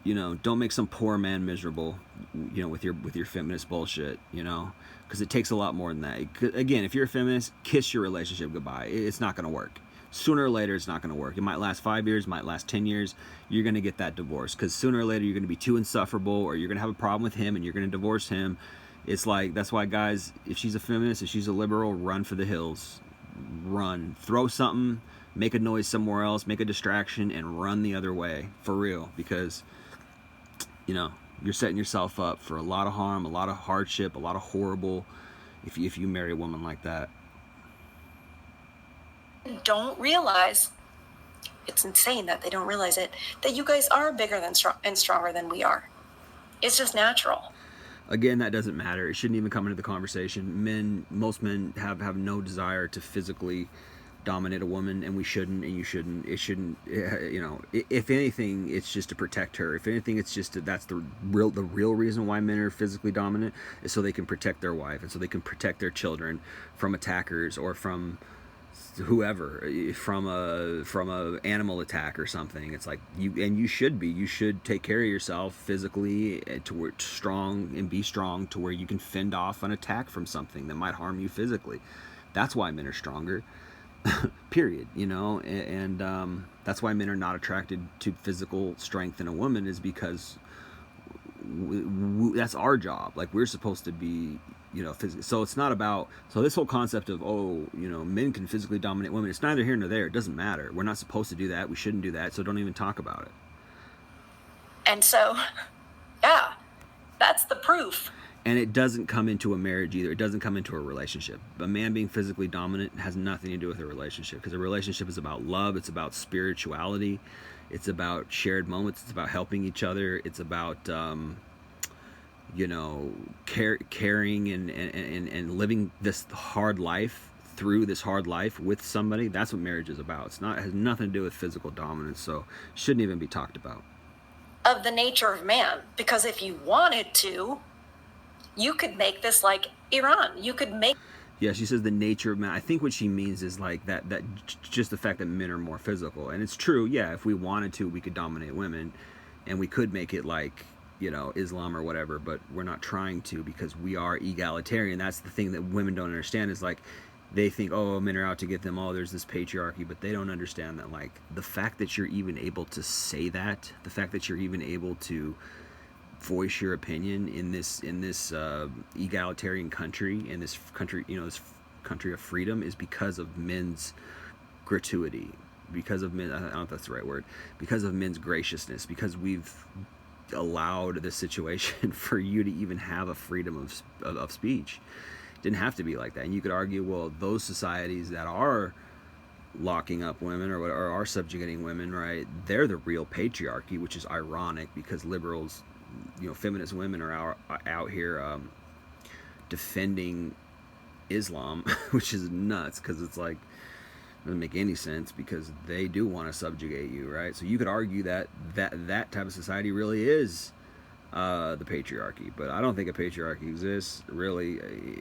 you know, don't make some poor man miserable, you know, with your feminist bullshit, you know, because it takes a lot more than that. Again, if you're a feminist, kiss your relationship goodbye. It's not going to work. Sooner or later, it's not going to work. It might last 5 years, might last 10 years. You're going to get that divorce, because sooner or later you're going to be too insufferable, or you're going to have a problem with him and you're going to divorce him. It's like, that's why, guys, if she's a feminist, if she's a liberal, run for the hills. Run. Throw something, make a noise somewhere else, make a distraction, and run the other way, for real, because, you know, you're setting yourself up for a lot of harm, a lot of hardship, a lot of horrible, if you marry a woman like that. Don't realize, it's insane that they don't realize it, that you guys are bigger than and stronger than we are. It's just natural. Again, that doesn't matter. It shouldn't even come into the conversation. Most men have no desire to physically dominate a woman, and we shouldn't, and you shouldn't. It shouldn't, you know, if anything, it's just to protect her. If anything, it's just that's the real reason why men are physically dominant, is so they can protect their wife, and so they can protect their children from attackers, or from whoever, from a animal attack or something. It's like, you should take care of yourself physically, to where strong, and be strong to where you can fend off an attack from something that might harm you physically. That's why men are stronger. Period. You know, and that's why men are not attracted to physical strength in a woman, is because that's our job. Like, we're supposed to be, you know, so it's not about, so this whole concept of, oh, you know, men can physically dominate women, it's neither here nor there. It doesn't matter. We're not supposed to do that. We shouldn't do that. So don't even talk about it. And so, yeah, that's the proof. And it doesn't come into a marriage either. It doesn't come into a relationship. A man being physically dominant has nothing to do with a relationship, because a relationship is about love. It's about spirituality. It's about shared moments. It's about helping each other. It's about, you know, caring and living this hard life, through this hard life with somebody. That's what marriage is about. It has nothing to do with physical dominance, so it shouldn't even be talked about. Of the nature of man, because if you wanted to, you could make this like Iran. You could make. Yeah, she says the nature of man. I think what she means is like that just the fact that men are more physical. And it's true, yeah, if we wanted to, we could dominate women, and we could make it like, you know, Islam or whatever, but we're not trying to, because we are egalitarian. That's the thing that women don't understand, is like, they think, oh, men are out to get them, oh, there's this patriarchy, but they don't understand that, like, the fact that you're even able to say that, the fact that you're even able to voice your opinion in this egalitarian country, in this country, you know, this country of freedom, is because of men's gratuity, because of men, I don't know if that's the right word, because of men's graciousness, because we've allowed this situation for you to even have a freedom of speech. It didn't have to be like that. And you could argue, well, those societies that are locking up women or are subjugating women, right, they're the real patriarchy, which is ironic because liberals, feminist women are out here defending Islam, which is nuts because it's like, doesn't make any sense because they do want to subjugate you, right? So you could argue that type of society really is the patriarchy, but I don't think a patriarchy exists really.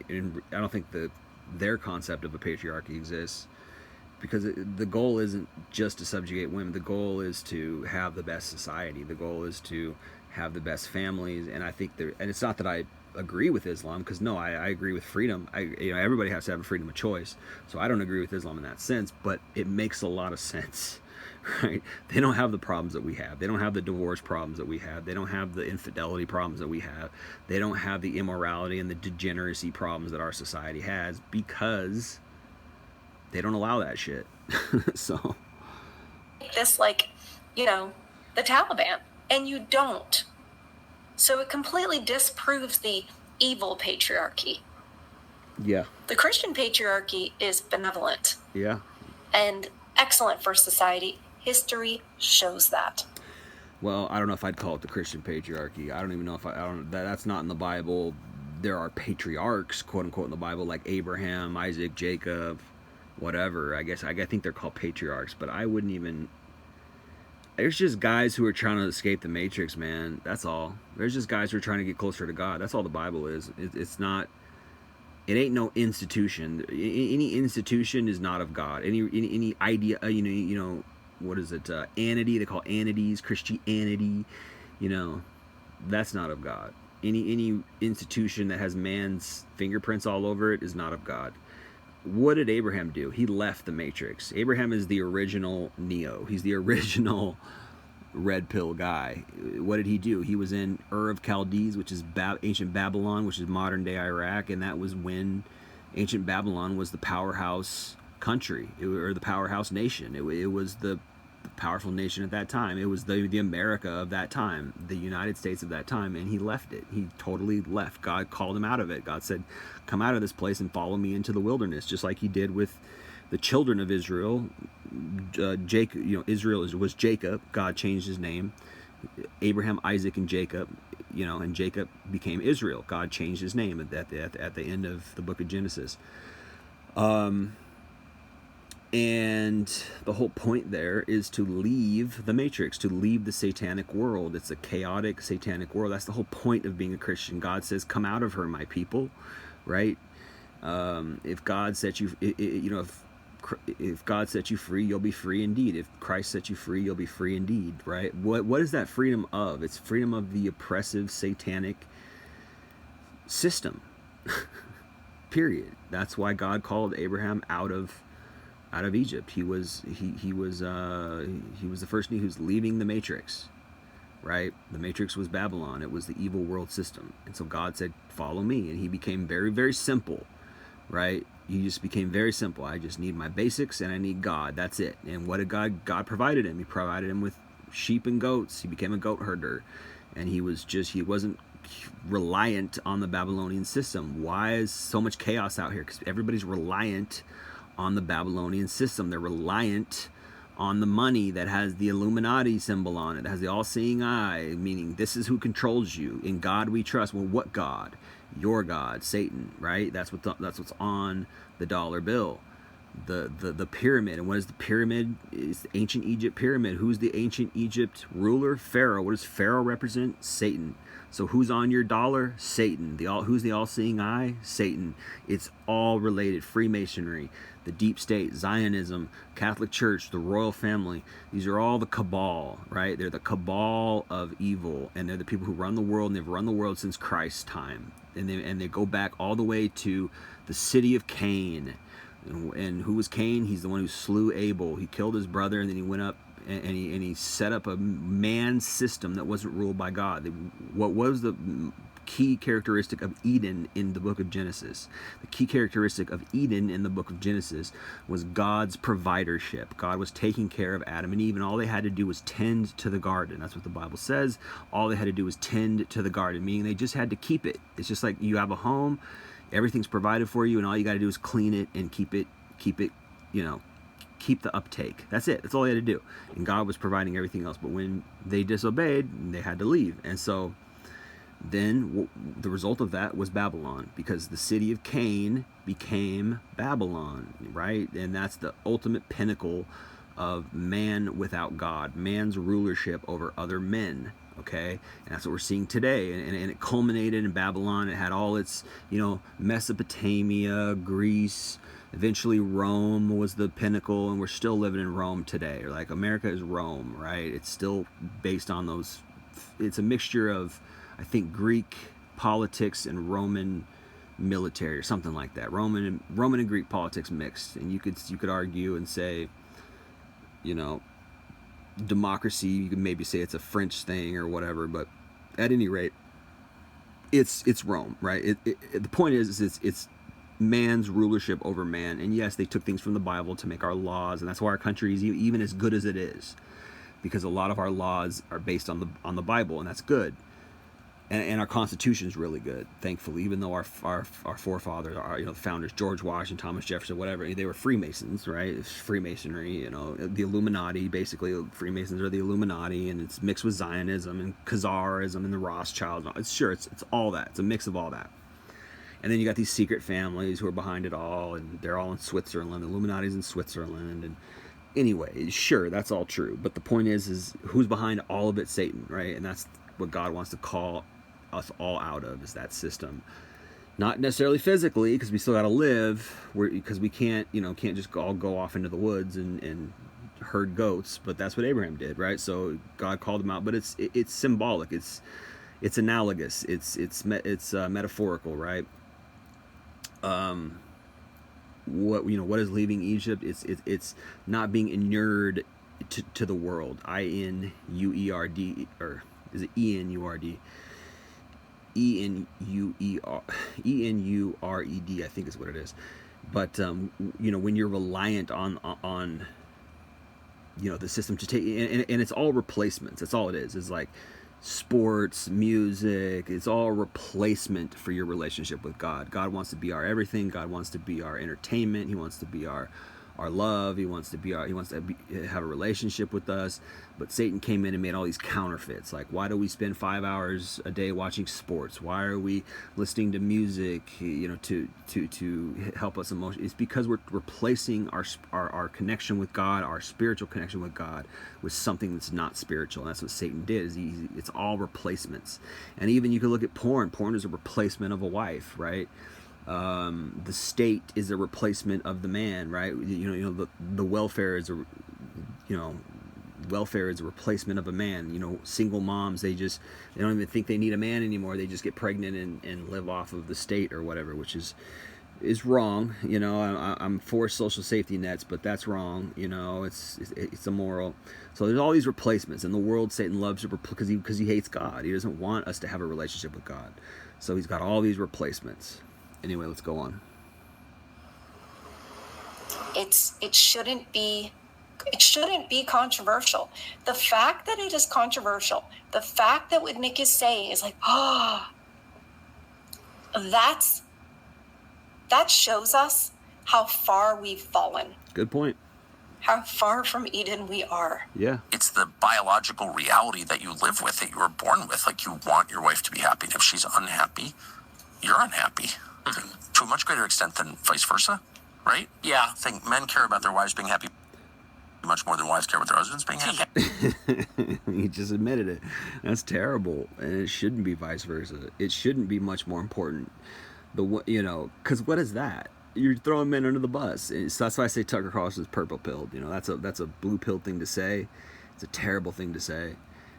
I don't think their concept of a patriarchy exists because the goal isn't just to subjugate women. The goal is to have the best society. The goal is to have the best families, and I think and it's not that I agree with Islam, because no, I agree with freedom. Everybody has to have a freedom of choice, so I don't agree with Islam in that sense, but it makes a lot of sense, right? They don't have the problems that we have. They don't have the divorce problems that we have. They don't have the infidelity problems that we have. They don't have the immorality and the degeneracy problems that our society has because they don't allow that shit. So this like, the Taliban, and you don't. So it completely disproves the evil patriarchy. yeah, The Christian patriarchy is benevolent yeah. and excellent for society. History shows that. Well, I don't know if I'd call it the Christian patriarchy. I don't even know if that's not in the Bible. There are patriarchs, quote unquote, in the Bible, like Abraham, Isaac, Jacob, whatever. I think they're called patriarchs, but I wouldn't even. There's just guys who are trying to escape the matrix, man. That's all. There's just guys who are trying to get closer to God. That's all the Bible is. It's not. It ain't no institution. Any institution is not of God. Any idea, what is it? Anity. They call anities Christianity. That's not of God. Any institution that has man's fingerprints all over it is not of God. What did Abraham do? He left the matrix. Abraham is the original Neo. He's the original red pill guy. What did he do? He was in Ur of Chaldees, which is ancient Babylon, which is modern day Iraq, and that was when ancient Babylon was the powerhouse country, or the powerhouse nation. It was the powerful nation at that time. It was the America of that time, the United States of that time, and he left it. He totally left. God called him out of it. God said, come out of this place and follow me into the wilderness, just like he did with the children of Israel. Jacob, Israel was Jacob. God changed his name. Abraham, Isaac, and Jacob, and Jacob became Israel. God changed his name at the end of the book of Genesis. And the whole point there is to leave the matrix, to leave the satanic world. It's a chaotic, satanic world. That's the whole point of being a Christian. God says, come out of her, my people, right? If God sets you, if God sets you free, you'll be free indeed. If Christ sets you free, you'll be free indeed, right? What is that freedom of? It's freedom of the oppressive, satanic system, period. That's why God called Abraham out of Egypt. He was the first who's leaving the matrix, right? The matrix was Babylon. It was the evil world system. And so God said, follow me. And he became very, very simple, right? He just became very simple. I just need my basics and I need God. That's it. And what did God provided him? He provided him with sheep and goats. He became a goat herder. And he wasn't reliant on the Babylonian system. Why is so much chaos out here? Because everybody's reliant on the Babylonian system. They're reliant on the money that has the Illuminati symbol on it, that has the all-seeing eye, meaning this is who controls you. In God we trust. Well, what God? Your God, Satan, right? That's what's on the dollar bill. The pyramid. And what is the pyramid? It's the ancient Egypt pyramid. Who's the ancient Egypt ruler? Pharaoh. What does Pharaoh represent? Satan. So who's on your dollar? Satan. Who's the all-seeing eye? Satan. It's all related. Freemasonry, the deep state, Zionism, Catholic Church, the royal family. These are all the cabal, right? They're the cabal of evil, and they're the people who run the world, and they've run the world since Christ's time. And they go back all the way to the city of Cain. And who was Cain? He's the one who slew Abel. He killed his brother, and then he went up and he set up a man system that wasn't ruled by God. What was key characteristic of Eden in the book of Genesis. The key characteristic of Eden in the book of Genesis was God's providership. God was taking care of Adam and Eve, and all they had to do was tend to the garden. That's what the Bible says. All they had to do was tend to the garden, meaning they just had to keep it. It's just like you have a home, everything's provided for you, and all you got to do is clean it and keep it, keep the uptake. That's it. That's all they had to do. And God was providing everything else. But when they disobeyed, they had to leave. And so then the result of that was Babylon, because the city of Cain became Babylon, right? And that's the ultimate pinnacle of man without God, man's rulership over other men. Okay, and that's what we're seeing today, and it culminated in Babylon. It had all its, Mesopotamia, Greece, eventually Rome was the pinnacle, and we're still living in Rome today. Like, America is Rome, right? It's still based on those. It's a mixture of, I think, Greek politics and Roman military or something like that. Roman and Greek politics mixed, and you could argue and say, democracy, you could maybe say it's a French thing or whatever, but at any rate, it's Rome, right? The point is it's man's rulership over man. And yes, they took things from the Bible to make our laws, and that's why our country is even as good as it is, because a lot of our laws are based on the Bible, and that's good. And our Constitution is really good, thankfully, even though our forefathers, the founders, George Washington, Thomas Jefferson, whatever, they were Freemasons, right? It's Freemasonry, the Illuminati, basically. Freemasons are the Illuminati, and it's mixed with Zionism and Khazarism and the Rothschilds. It's all that. It's a mix of all that. And then you got these secret families who are behind it all, and they're all in Switzerland. The Illuminati's in Switzerland, and anyway, sure, that's all true. But the point is who's behind all of it? Satan, right? And that's what God wants to call us all out of, is that system. Not necessarily physically, because we still got to live, because we can't just all go off into the woods and herd goats. But that's what Abraham did, right? So God called him out. But it's symbolic. It's analogous. It's metaphorical, right? What is leaving Egypt? It's not being inured to the world. INUERD, or is it ENURD? ENURED, I think is what it is. But when you're reliant on the system to take, and it's all replacements. That's all it is. It's like sports, music. It's all replacement for your relationship with God. God wants to be our everything. God wants to be our entertainment. He wants to be our love. He wants to have a relationship with us. But Satan came in and made all these counterfeits. Like, why do we spend 5 hours a day watching sports? Why are we listening to music, to help us emotionally? It's because we're replacing our connection with God, our spiritual connection with God, with something that's not spiritual. And that's what Satan did. It's all replacements. And even you can look at porn. Porn is a replacement of a wife, right? The state is a replacement of the man, right? The welfare is a replacement of a man. Single moms, they don't even think they need a man anymore. They just get pregnant and live off of the state or whatever, which is wrong. I'm for social safety nets, but that's wrong. It's immoral. So there's all these replacements, and the world, Satan loves it because he hates God. He doesn't want us to have a relationship with God. So he's got all these replacements. Anyway, let's go on. It shouldn't be controversial. The fact that it is controversial, the fact that what Nick is saying is like, that shows us how far we've fallen. Good point. How far from Eden we are. Yeah. It's the biological reality that you live with, that you were born with. Like, you want your wife to be happy. And if she's unhappy, you're unhappy. To a much greater extent than vice versa, right? Yeah. I think men care about their wives being happy much more than wives care about their husbands being happy. He just admitted it. That's terrible, and it shouldn't be vice versa. It shouldn't be much more important. Because what is that? You're throwing men under the bus. So that's why I say Tucker Carlson is purple pilled. That's a blue pill thing to say. It's a terrible thing to say.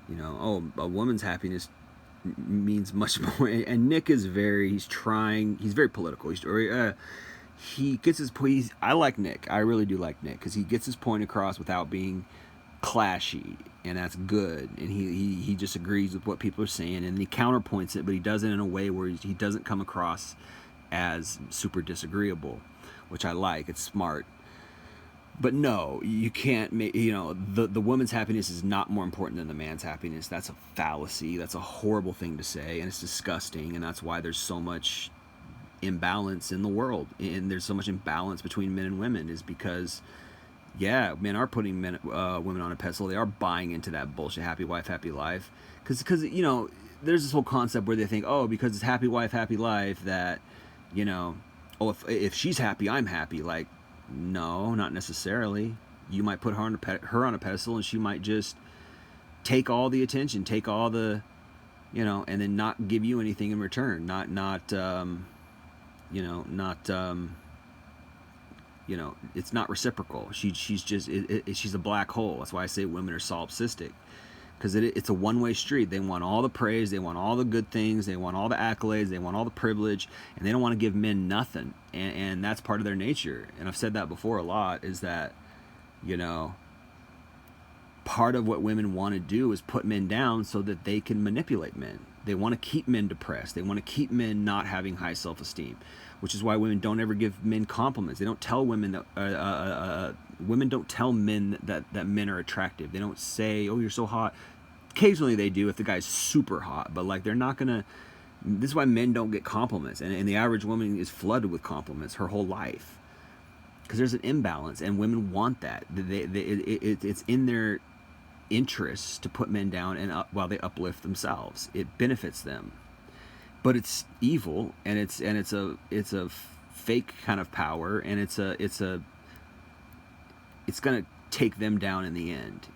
A woman's happiness means much more. And Nick is he's very political. He gets his point. I like Nick. I really do like Nick, because he gets his point across without being clashy, and that's good, and he just agrees with what people are saying, and he counterpoints it, but he does it in a way where he doesn't come across as super disagreeable, which I like. It's smart. But no, you can't make, the woman's happiness is not more important than the man's happiness. That's a fallacy. That's a horrible thing to say, and it's disgusting, and that's why there's so much imbalance in the world, and there's so much imbalance between men and women, is because men are putting women on a pedestal. They are buying into that bullshit happy wife, happy life, because there's this whole concept where they think, oh, because it's happy wife, happy life, that if she's happy, I'm happy. Like, no, not necessarily. You might put her on a pedestal, and she might just take all the attention, take all the, and then not give you anything in return. It's not reciprocal. She's a black hole. That's why I say women are solipsistic, because it's a one-way street. They want all the praise, they want all the good things, they want all the accolades, they want all the privilege, and they don't want to give men nothing. And that's part of their nature. And I've said that before a lot, is that, part of what women want to do is put men down so that they can manipulate men. They want to keep men depressed. They want to keep men not having high self-esteem, which is why women don't ever give men compliments. They don't tell women that women don't tell men that men are attractive. They don't say, "Oh, you're so hot." Occasionally they do if the guy's super hot, but like, they're not gonna. This is why men don't get compliments, and the average woman is flooded with compliments her whole life, because there's an imbalance, and women want that. It's in their interests to put men down and while they uplift themselves. It benefits them, but it's evil, and it's a fake kind of power, and it's gonna take them down in the end,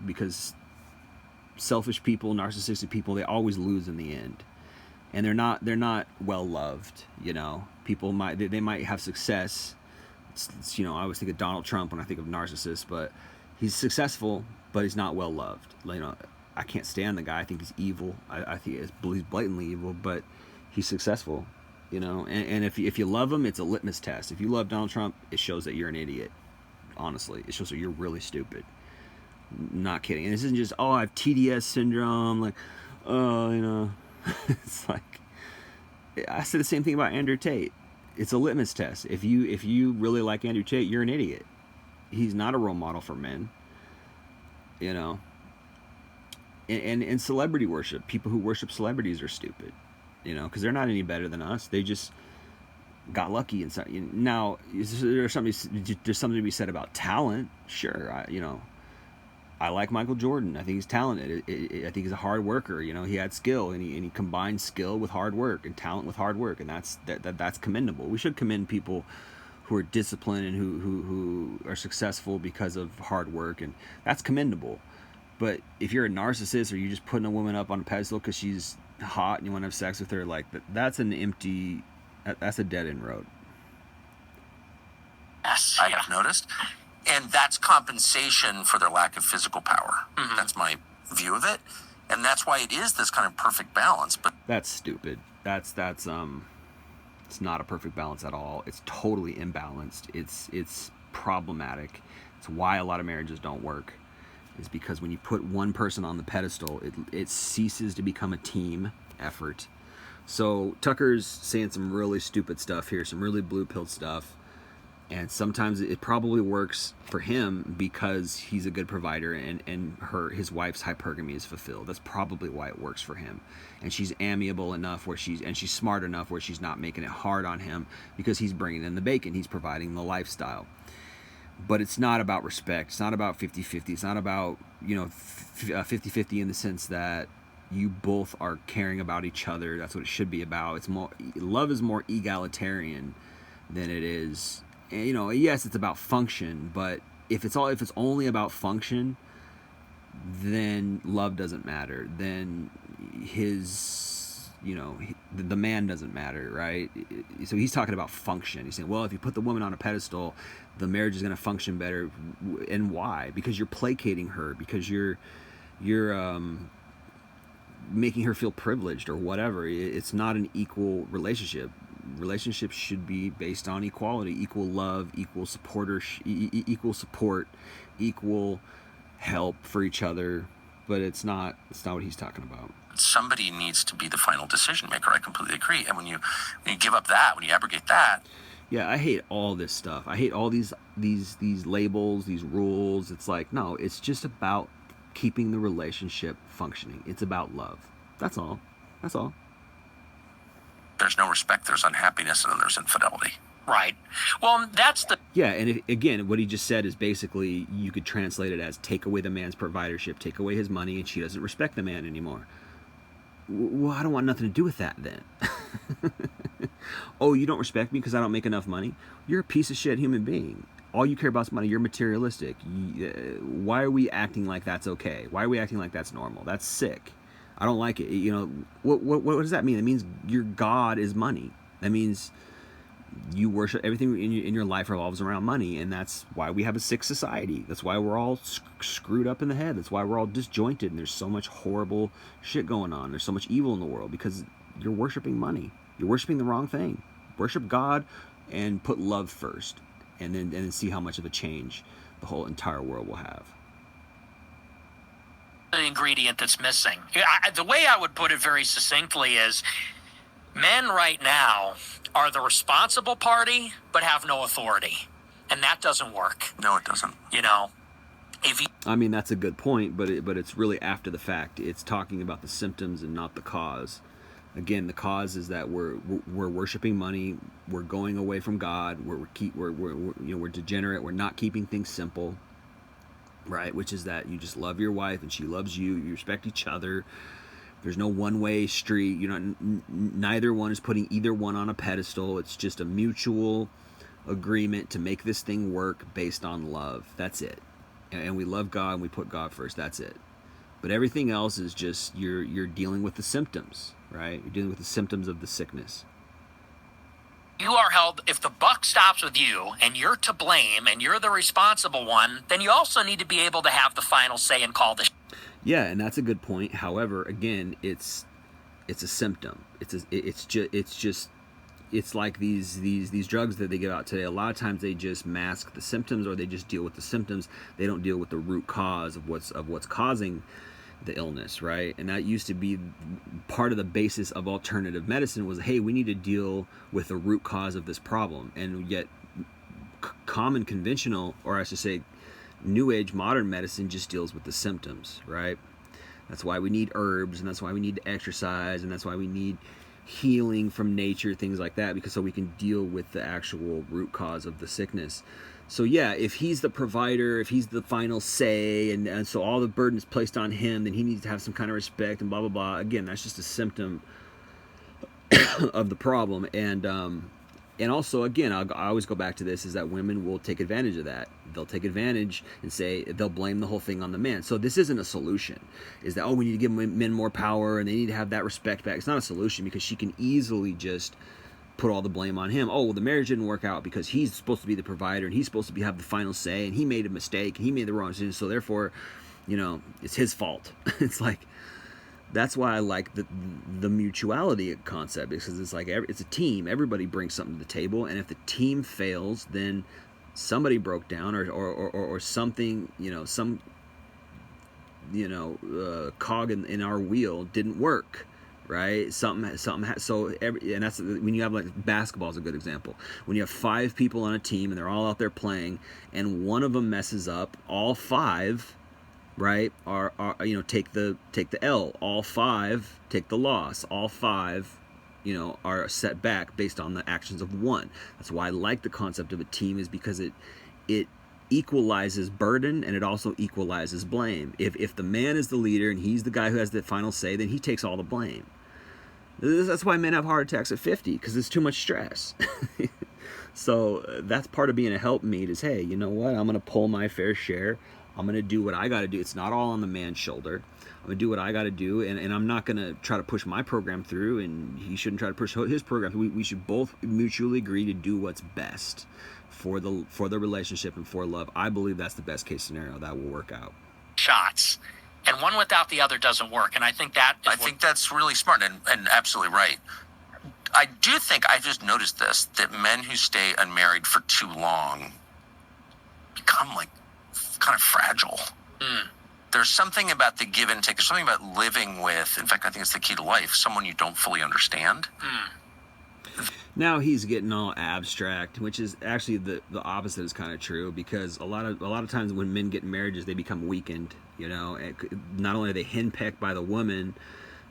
because selfish people, narcissistic people, they always lose in the end, and they're not well loved. People they might have success. I always think of Donald Trump when I think of narcissists, but he's successful, but he's not well loved. I can't stand the guy. I think he's evil. I think he's blatantly evil, but he's successful. And if you love him, it's a litmus test. If you love Donald Trump, it shows that you're an idiot. Honestly, it shows that you're really stupid. Not kidding. And this isn't just, I have TDS syndrome. Like, it's like, I said the same thing about Andrew Tate. It's a litmus test. If you really like Andrew Tate, you're an idiot. He's not a role model for men. And celebrity worship. People who worship celebrities are stupid. Because they're not any better than us. They just got lucky. And now, there's something to be said about talent. Sure, I like Michael Jordan. I think he's talented. I think he's a hard worker. He had skill, and he combined skill with hard work, and talent with hard work, and that's commendable. We should commend people who are disciplined and who are successful because of hard work, and that's commendable. But if you're a narcissist, or you're just putting a woman up on a pedestal because she's hot and you want to have sex with her, like, that's a dead end road. Yes, I have noticed. And that's compensation for their lack of physical power. Mm-hmm. That's my view of it. And that's why it is this kind of perfect balance. But that's stupid. That's it's not a perfect balance at all. It's totally imbalanced. It's problematic. It's why a lot of marriages don't work. Is because when you put one person on the pedestal, it ceases to become a team effort. So Tucker's saying some really stupid stuff here, some really blue pill stuff. And sometimes it probably works for him because he's a good provider, and his wife's hypergamy is fulfilled. That's probably why it works for him. And she's amiable enough she's smart enough where she's not making it hard on him, because he's bringing in the bacon. He's providing the lifestyle. But it's not about respect. It's not about 50-50. It's not about, 50-50 in the sense that you both are caring about each other. That's what it should be about. It's more, love is more egalitarian than it is. And, yes, it's about function, but if it's only about function, then love doesn't matter. Then the man doesn't matter, right? So he's talking about function. He's saying, well, if you put the woman on a pedestal, the marriage is going to function better. And why? Because you're placating her, because you're making her feel privileged or whatever. It's not an equal relationship. Relationships should be based on equality, equal love, equal support, equal help for each other, but it's not what he's talking about. Somebody needs to be the final decision maker. I completely agree. And when you give up that, when you abrogate that, yeah, I hate all this stuff. I hate all these labels, these rules. It's like, no, it's just about keeping the relationship functioning. It's about love. That's all. That's all. there's no respect, there's unhappiness, and then there's infidelity. Right. Well, that's the... Yeah, and again, what he just said is basically, you could translate it as take away the man's providership, take away his money, and she doesn't respect the man anymore. Well, I don't want nothing to do with that then. Oh, you don't respect me because I don't make enough money? You're a piece of shit human being. All you care about is money. You're materialistic. Why are we acting like that's okay? Why are we acting like that's normal? That's sick. I don't like it. You know, what does that mean? It means your God is money. That means you worship, everything in your life revolves around money, and that's why we have a sick society. That's why we're all screwed up in the head. That's why we're all disjointed, and there's so much horrible shit going on. There's so much evil in the world because you're worshiping money. You're worshiping the wrong thing. Worship God and put love first, and then see how much of a change the whole entire world will have. The ingredient that's missing. The way I would put it very succinctly is, men right now are the responsible party, but have no authority. And that doesn't work. No, it doesn't. You know, if you... I mean, that's a good point, but it's really after the fact. It's talking about the symptoms and not the cause. Again, the cause is that we're worshiping money. We're going away from God. We're degenerate. We're not keeping things simple, right? Which is that you just love your wife and she loves you. You respect each other. There's no one-way street. You know, neither one is putting either one on a pedestal. It's just a mutual agreement to make this thing work based on love. That's it. And we love God and we put God first. That's it. But everything else is just you're dealing with the symptoms, right? You're dealing with the symptoms of the sickness. You are held, if the buck stops with you and you're to blame and you're the responsible one, then you also need to be able to have the final say and call the... Yeah, and that's a good point. However, again, it's a symptom. It's like these drugs that they give out today. A lot of times they just mask the symptoms, or they just deal with the symptoms. They don't deal with the root cause of what's causing the illness, right? And that used to be part of the basis of alternative medicine was, hey, we need to deal with the root cause of this problem. And yet common conventional, or I should say new age modern medicine, just deals with the symptoms, right? That's why we need herbs, and that's why we need to exercise, and that's why we need healing from nature, things like that, because so we can deal with the actual root cause of the sickness. So yeah, if he's the provider, if he's the final say, and so all the burden is placed on him, then he needs to have some kind of respect and blah blah blah. Again, that's just a symptom of the problem. And also, again, I always go back to this, is that women will take advantage of that. They'll take advantage and say, they'll blame the whole thing on the man. So this isn't a solution. Is that, oh, we need to give men more power and they need to have that respect back. It's not a solution, because she can easily just put all the blame on him. Oh, well, the marriage didn't work out because he's supposed to be the provider and he's supposed to have the final say, and he made a mistake and he made the wrong decision. So therefore, you know, it's his fault. It's like, that's why I like the mutuality concept, because it's like it's a team. Everybody brings something to the table, and if the team fails, then somebody broke down, or something, cog in our wheel didn't work, right? Something. And that's when you have, like, basketball is a good example. When you have 5 people on a team and they're all out there playing, and one of them messes up, all 5, right, are take the L. All 5 take the loss. All 5, are set back based on the actions of one. That's why I like the concept of a team, is because it equalizes burden, and it also equalizes blame. If the man is the leader and he's the guy who has the final say, then he takes all the blame. That's why men have heart attacks at 50, because it's too much stress. So that's part of being a helpmeet, is, hey, you know what? I'm going to pull my fair share. I'm going to do what I got to do. It's not all on the man's shoulder. I'm going to do what I got to do, and I'm not going to try to push my program through, and he shouldn't try to push his program. We should both mutually agree to do what's best for the relationship and for love. I believe that's the best case scenario that will work out. Shots. And one without the other doesn't work. And I think that's really smart and absolutely right. I do think, I just noticed this, that men who stay unmarried for too long become, like, kind of fragile. There's something about the give and take. There's something about living with, in fact, I think it's the key to life, someone you don't fully understand. Now he's getting all abstract, which is actually the opposite is kind of true, because a lot of times when men get marriages, they become weakened. You know, not only are they henpecked by the woman,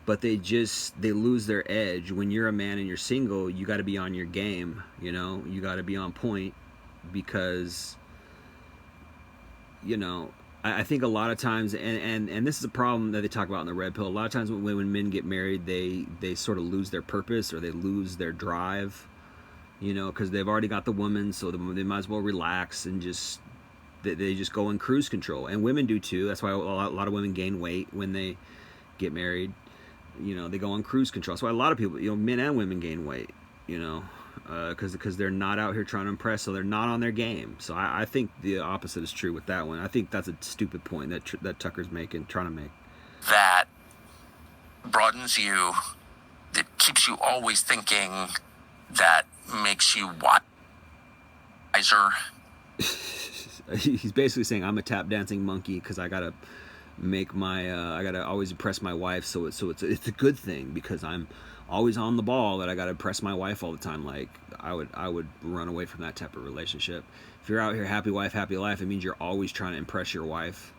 but they lose their edge. When you're a man and you're single, you got to be on your game. You know, you got to be on point, because, you know, I think a lot of times, and this is a problem that they talk about in the Red Pill, a lot of times when men get married, they sort of lose their purpose, or they lose their drive, you know, because they've already got the woman, so they might as well relax and just, they just go in cruise control. And women do too. That's why a lot of women gain weight when they get married. You know, they go on cruise control. That's why a lot of people, you know, men and women gain weight, you know, because they're not out here trying to impress, so they're not on their game. So I think the opposite is true with that one. I think that's a stupid point that Tucker's trying to make. That broadens you, that keeps you always thinking, that makes you wiser. He's basically saying, I'm a tap dancing monkey because I gotta make I gotta always impress my wife, so it's a good thing, because I'm always on the ball, that I gotta impress my wife all the time. Like, I would run away from that type of relationship. If you're out here happy wife, happy life, it means you're always trying to impress your wife.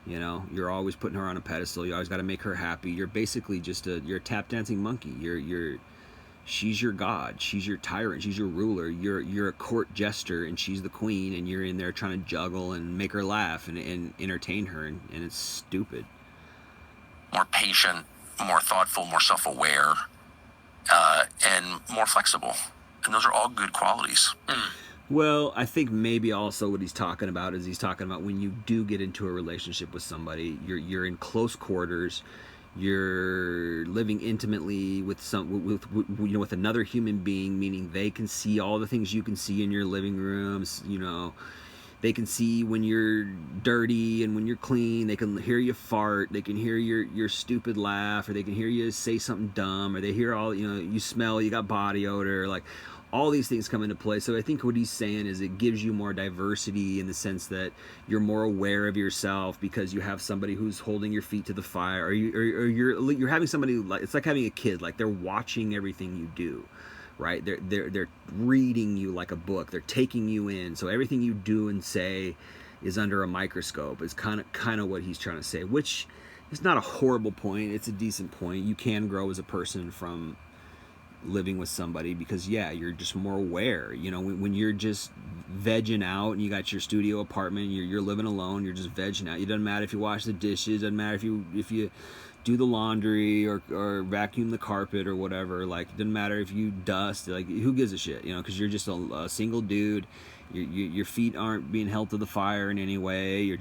You know, you're always putting her on a pedestal. You always got to make her happy. You're basically you're a tap dancing monkey. She's your god. She's your tyrant. She's your ruler. You're a court jester, and she's the queen, and you're in there trying to juggle and make her laugh and entertain her, and it's stupid. More patient, more thoughtful, more self-aware, and more flexible. And those are all good qualities. Well, I think maybe also what he's talking about is when you do get into a relationship with somebody, you're in close quarters, you're living intimately with with another human being, meaning they can see all the things you can see in your living rooms. You know, they can see when you're dirty and when you're clean. They can hear you fart. They can hear your stupid laugh, or they can hear you say something dumb, or they hear all, you know, you smell, you got body odor, like all these things come into play. So I think what he's saying is it gives you more diversity, in the sense that you're more aware of yourself, because you have somebody who's holding your feet to the fire, or you're having somebody, like, it's like having a kid, like they're watching everything you do, right? They're reading you like a book. They're taking you in. So everything you do and say is under a microscope. Is kind of what he's trying to say, which is not a horrible point. It's a decent point. You can grow as a person from living with somebody, because you're just more aware. You know, when you're just vegging out and you got your studio apartment, you're living alone, you're just vegging out. It doesn't matter if you wash the dishes, doesn't matter if you do the laundry or vacuum the carpet or whatever. Like, it doesn't matter if you dust. Like, who gives a shit? You know, because you're just a single dude. Your feet aren't being held to the fire in any way.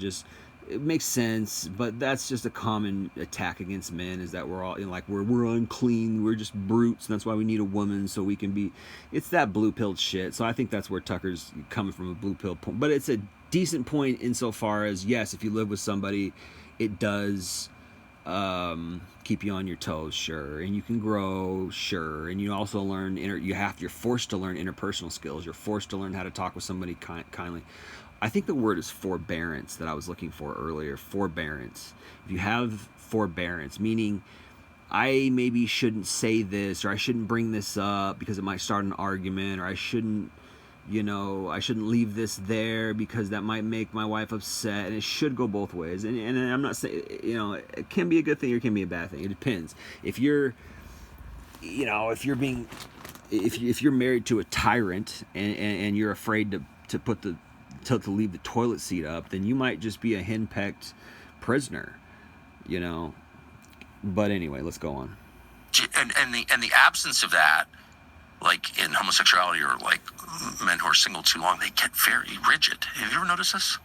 It makes sense, but that's just a common attack against men, is that we're all, you know, like we're unclean, we're just brutes, and that's why we need a woman, so we can be. It's that blue pill shit. So I think that's where Tucker's coming from, a blue pill point. But it's a decent point insofar as, yes, if you live with somebody, it does keep you on your toes, sure, and you can grow, sure, and you also learn you're forced to learn interpersonal skills. You're forced to learn how to talk with somebody kindly. I think the word is forbearance that I was looking for earlier. Forbearance. If you have forbearance, meaning I maybe shouldn't say this, or I shouldn't bring this up because it might start an argument, or I shouldn't leave this there because that might make my wife upset. And it should go both ways. And I'm not saying, you know, it can be a good thing or it can be a bad thing. It depends. If you're married to a tyrant and you're afraid to leave the toilet seat up, then you might just be a henpecked prisoner, you know. But anyway, let's go on. And the absence of that, like in homosexuality, or like men who are single too long, they get very rigid. Have you ever noticed this?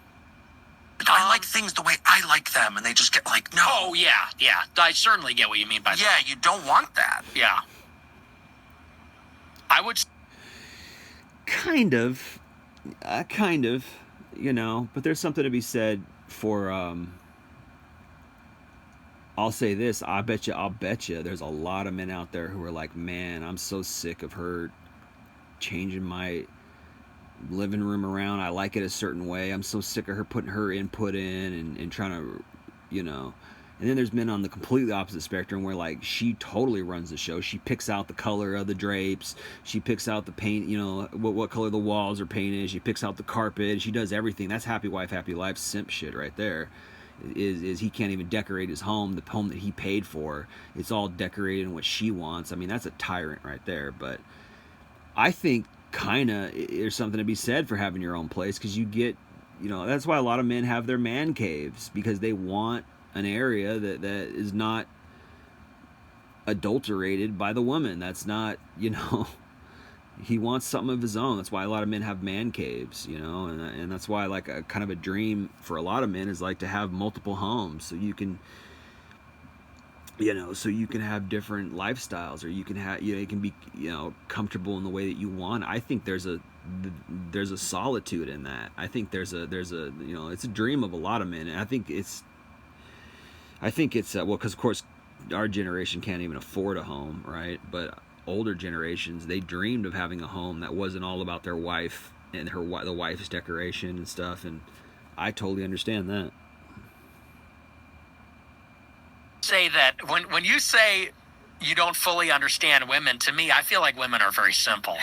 I like things the way I like them, and they just get like, no. Oh, yeah. I certainly get what you mean by that. Yeah, you don't want that. Yeah. I would... Kind of, you know, but there's something to be said for, I'll say this, I'll bet you there's a lot of men out there who are like, man, I'm so sick of her changing my living room around. I like it a certain way. I'm so sick of her putting her input in and trying to, you know. And then there's men on the completely opposite spectrum where, like, she totally runs the show. She picks out the color of the drapes. She picks out the paint, you know, what color the walls are painted. She picks out the carpet. She does everything. That's happy wife, happy life simp shit right there. Is he can't even decorate his home, the home that he paid for. It's all decorated in what she wants. I mean, that's a tyrant right there. But I think kind of there's something to be said for having your own place, because you get, you know, that's why a lot of men have their man caves, because they want an area that is not adulterated by the woman. That's not, you know, he wants something of his own. That's why a lot of men have man caves, you know, and that's why, like, a kind of a dream for a lot of men is like to have multiple homes, so you can, you know, so you can have different lifestyles, or you can have, you know, you can be, you know, comfortable in the way that you want. I think there's a solitude in that. I think there's a you know, it's a dream of a lot of men, and I think it's well, because of course our generation can't even afford a home, right? But older generations, they dreamed of having a home that wasn't all about their wife and the wife's decoration and stuff, and I totally understand that. Say that when you say you don't fully understand women, to me, I feel like women are very simple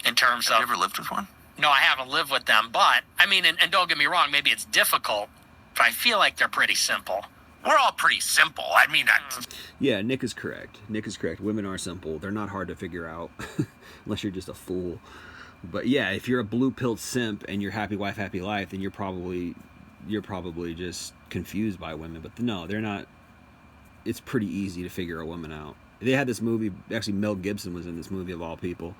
in terms Have of. you ever lived with one? No, I haven't lived with them, but I mean, and don't get me wrong, maybe it's difficult, but I feel like they're pretty simple. We're all pretty simple. I mean, Yeah, Nick is correct. Women are simple. They're not hard to figure out unless you're just a fool. But yeah, if you're a blue-pilled simp and you're happy wife, happy life, then you're probably just confused by women. But no, they're not. It's pretty easy to figure a woman out. They had this movie, actually Mel Gibson was in this movie of all people.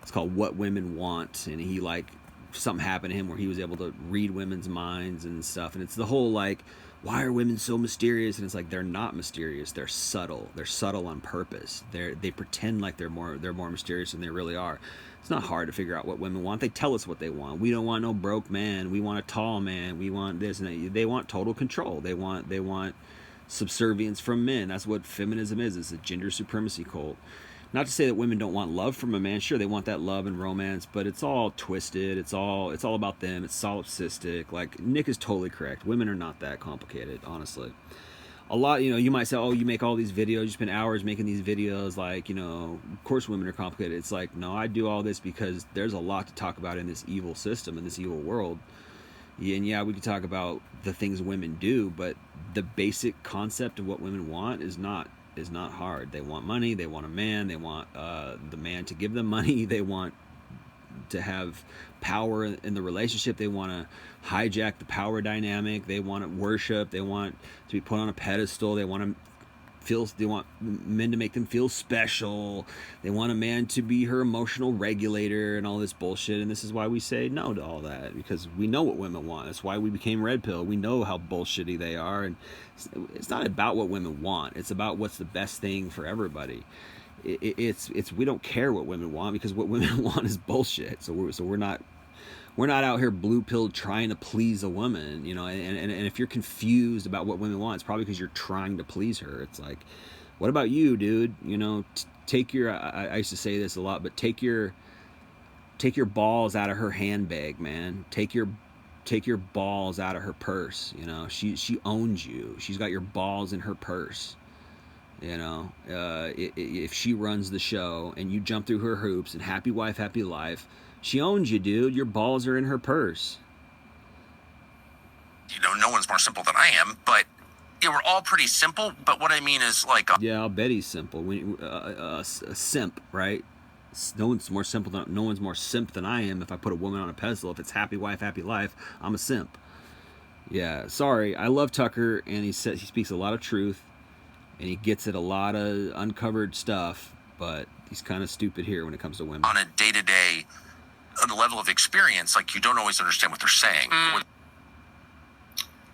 It's called What Women Want, and he, like, something happened to him where he was able to read women's minds and stuff. And it's the whole, like, why are women so mysterious? And it's like, they're not mysterious. They're subtle. They're subtle on purpose. They pretend like they're more mysterious than they really are. It's not hard to figure out what women want. They tell us what they want. We don't want no broke man. We want a tall man. We want this, and they want total control. They want subservience from men. That's what feminism is. It's a gender supremacy cult. Not to say that women don't want love from a man. Sure, they want that love and romance, but it's all twisted. It's all about them. It's solipsistic. Like, Nick is totally correct. Women are not that complicated, honestly. A lot, you know, you might say, oh, you make all these videos, you spend hours making these videos, like, you know, of course women are complicated. It's like, no, I do all this because there's a lot to talk about in this evil system, in this evil world. And yeah, we could talk about the things women do, but the basic concept of what women want is not hard. They want money, they want a man, they want the man to give them money, they want to have power in the relationship, they want to hijack the power dynamic, they want to worship, they want to be put on a pedestal, they want men to make them feel special, they want a man to be her emotional regulator and all this bullshit. And this is why we say no to all that, because we know what women want. That's why we became Red Pill. We know how bullshitty they are, and it's not about what women want. It's about what's the best thing for everybody. It's we don't care what women want, because what women want is bullshit. So we're not out here blue-pilled trying to please a woman, you know. And if you're confused about what women want, it's probably because you're trying to please her. It's like, what about you, dude? You know, take your I used to say this a lot, but take your balls out of her handbag, man. Take your balls out of her purse. You know, she owns you. She's got your balls in her purse. You know, if she runs the show and you jump through her hoops and happy wife, happy life, she owns you, dude. Your balls are in her purse. you know, no one's more simple than I am, but yeah, we're all pretty simple. But what I mean is, like, yeah, I'll bet he's simple. A simp, right? No one's more simp than I am. If I put a woman on a pedestal, if it's happy wife, happy life, I'm a simp. Yeah, sorry. I love Tucker, and he speaks a lot of truth, and he gets at a lot of uncovered stuff, but he's kind of stupid here when it comes to women. On a day-to-day, on the level of experience, like, you don't always understand what they're saying.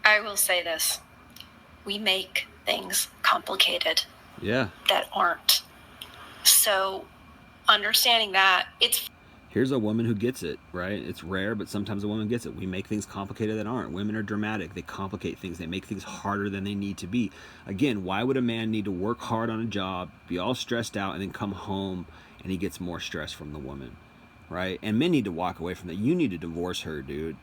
I will say this. We make things complicated. Yeah. That aren't. So understanding that, it's... Here's a woman who gets it, right? It's rare, but sometimes a woman gets it. We make things complicated that aren't. Women are dramatic. They complicate things. They make things harder than they need to be. Again, why would a man need to work hard on a job, be all stressed out, and then come home and he gets more stress from the woman? right? And men need to walk away from that. You need to divorce her, dude.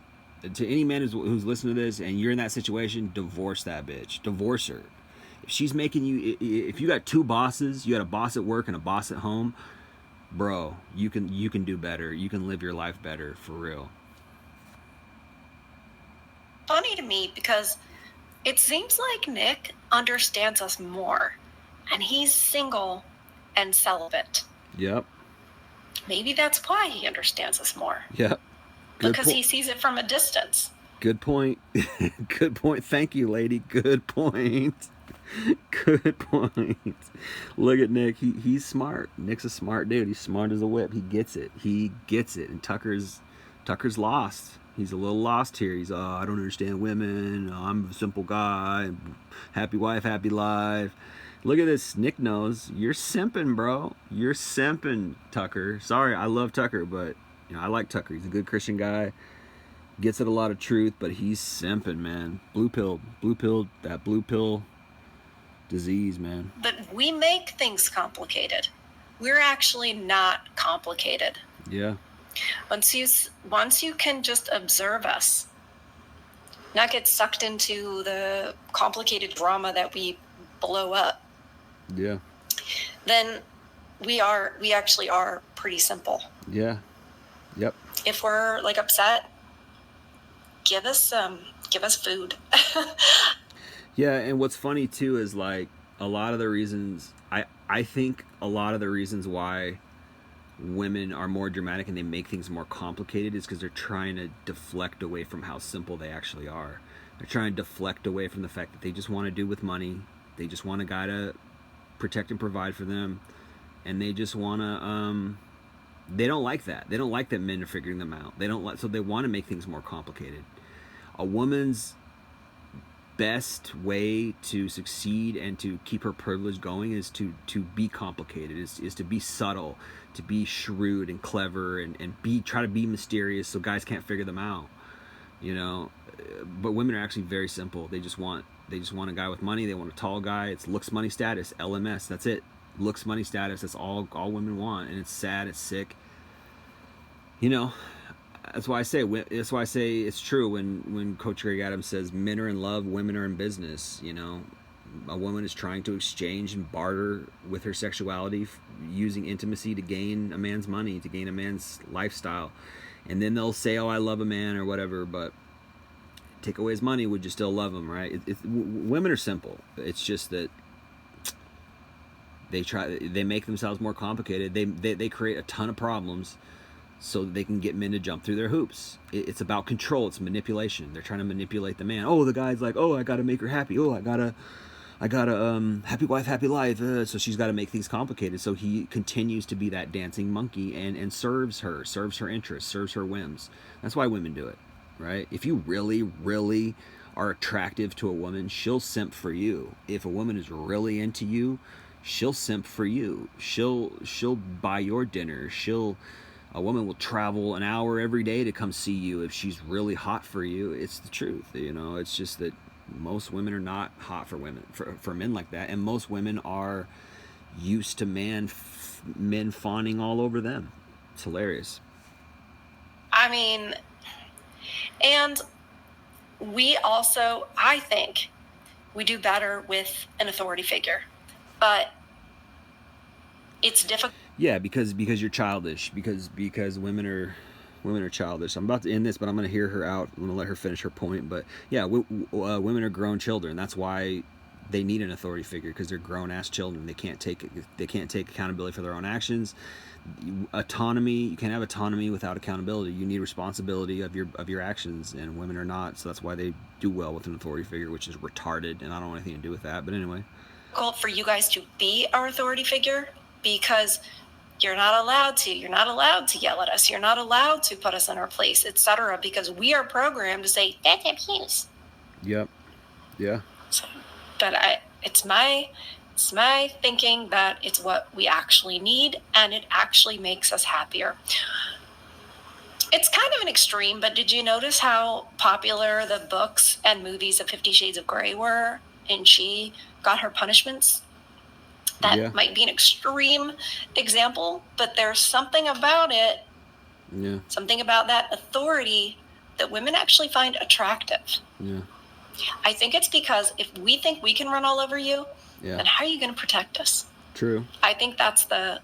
To any man who's listening to this and you're in that situation, divorce that bitch. Divorce her. If she's making you, if you got two bosses, you got a boss at work and a boss at home, bro, you can do better. You can live your life better, for real. Funny to me because it seems like Nick understands us more, and he's single and celibate. Yep. Maybe that's why he understands us more. Yep. Because he sees it from a distance. Good point. Good point. Thank you, lady. Good point. Good point. Look at Nick. He's smart. Nick's a smart dude. He's smart as a whip. He gets it. He gets it. And Tucker's lost. He's a little lost here. He's, I don't understand women. I'm a simple guy. Happy wife, happy life. Look at this. Nick knows. You're simping, bro. You're simping, Tucker. Sorry, I love Tucker, but I like Tucker. He's a good Christian guy. Gets at a lot of truth, but he's simping, man. Blue pill, that blue pill disease, man. But we make things complicated. We're actually not complicated. Yeah. Once you can just observe us, not get sucked into the complicated drama that we blow up. Yeah. Then we actually are pretty simple. Yeah. Yep. If we're like upset, give us food. Yeah, and what's funny too is like a lot of the reasons I think a lot of the reasons why women are more dramatic and they make things more complicated is because they're trying to deflect away from how simple they actually are. They're trying to deflect away from the fact that they just want to do with money. They just want a guy to protect and provide for them, and they just want to they don't like that. They don't like that men are figuring them out. So they want to make things more complicated. A woman's best way to succeed and to keep her privilege going is to be complicated, is to be subtle, to be shrewd and clever and try to be mysterious so guys can't figure them out. But women are actually very simple. They just want a guy with money. They want a tall guy. It's looks, money, status, LMS. That's it. Looks, money, status. That's all women want, and it's sad. It's sick. That's why I say it's true when Coach Greg Adams says men are in love, women are in business. A woman is trying to exchange and barter with her sexuality, using intimacy to gain a man's money, to gain a man's lifestyle, and then they'll say, "Oh, I love a man" or whatever, but take away his money, would you still love him, right? Women are simple. It's just that they make themselves more complicated. They create a ton of problems so that they can get men to jump through their hoops. It's about control. It's manipulation. They're trying to manipulate the man. Oh, the guy's like, oh, I got to make her happy. Oh, I gotta happy wife, happy life. So she's got to make things complicated. So he continues to be that dancing monkey and serves her interests, serves her whims. That's why women do it, right? If you really, really are attractive to a woman, she'll simp for you. If a woman is really into you, she'll simp for you. She'll buy your dinner. A woman will travel an hour every day to come see you if she's really hot for you. It's the truth, It's just that most women are not hot for men like that, and most women are used to men fawning all over them. It's hilarious. I mean, and we also, I think, we do better with an authority figure, but it's difficult. Yeah, because you're childish. Because women are childish. I'm about to end this, but I'm going to hear her out. I'm going to let her finish her point. But yeah, women are grown children. That's why they need an authority figure, because they're grown ass children. They can't take accountability for their own actions. Autonomy. You can't have autonomy without accountability. You need responsibility of your actions, and women are not. So that's why they do well with an authority figure, which is retarded, and I don't want anything to do with that. But anyway, difficult for you guys to be our authority figure, because you're not allowed to yell at us. You're not allowed to put us in our place, etc., because we are programmed to say that's abuse. Yep. Yeah. So, but it's my thinking that it's what we actually need, and it actually makes us happier. It's kind of an extreme, but did you notice how popular the books and movies of 50 Shades of Grey were, and she got her punishments? That might be an extreme example, but there's something about it Yeah. Something about that authority that women actually find attractive. Yeah. I think it's because if we think we can run all over you, Yeah. then how are you going to protect us? True. I think that's the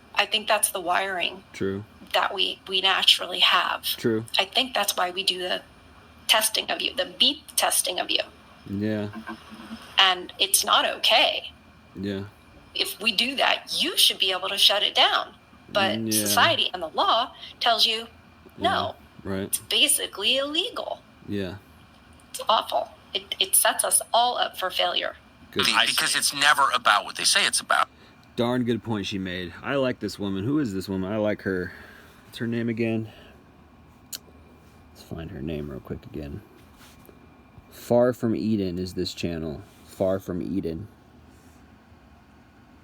wiring True. that we naturally have. True. I think that's why we do the testing of you, the beep testing of you. Yeah. And it's not okay. Yeah. If we do that, you should be able to shut it down. But Yeah. society and the law tells you no. Yeah. Right. It's basically illegal. Yeah. It's awful. It sets us all up for failure. Good. Because it's never about what they say it's about. Darn good point she made. I like this woman. Who is this woman? I like her. What's her name again? Let's find her name real quick again. Far From Eden is this channel. Far From Eden.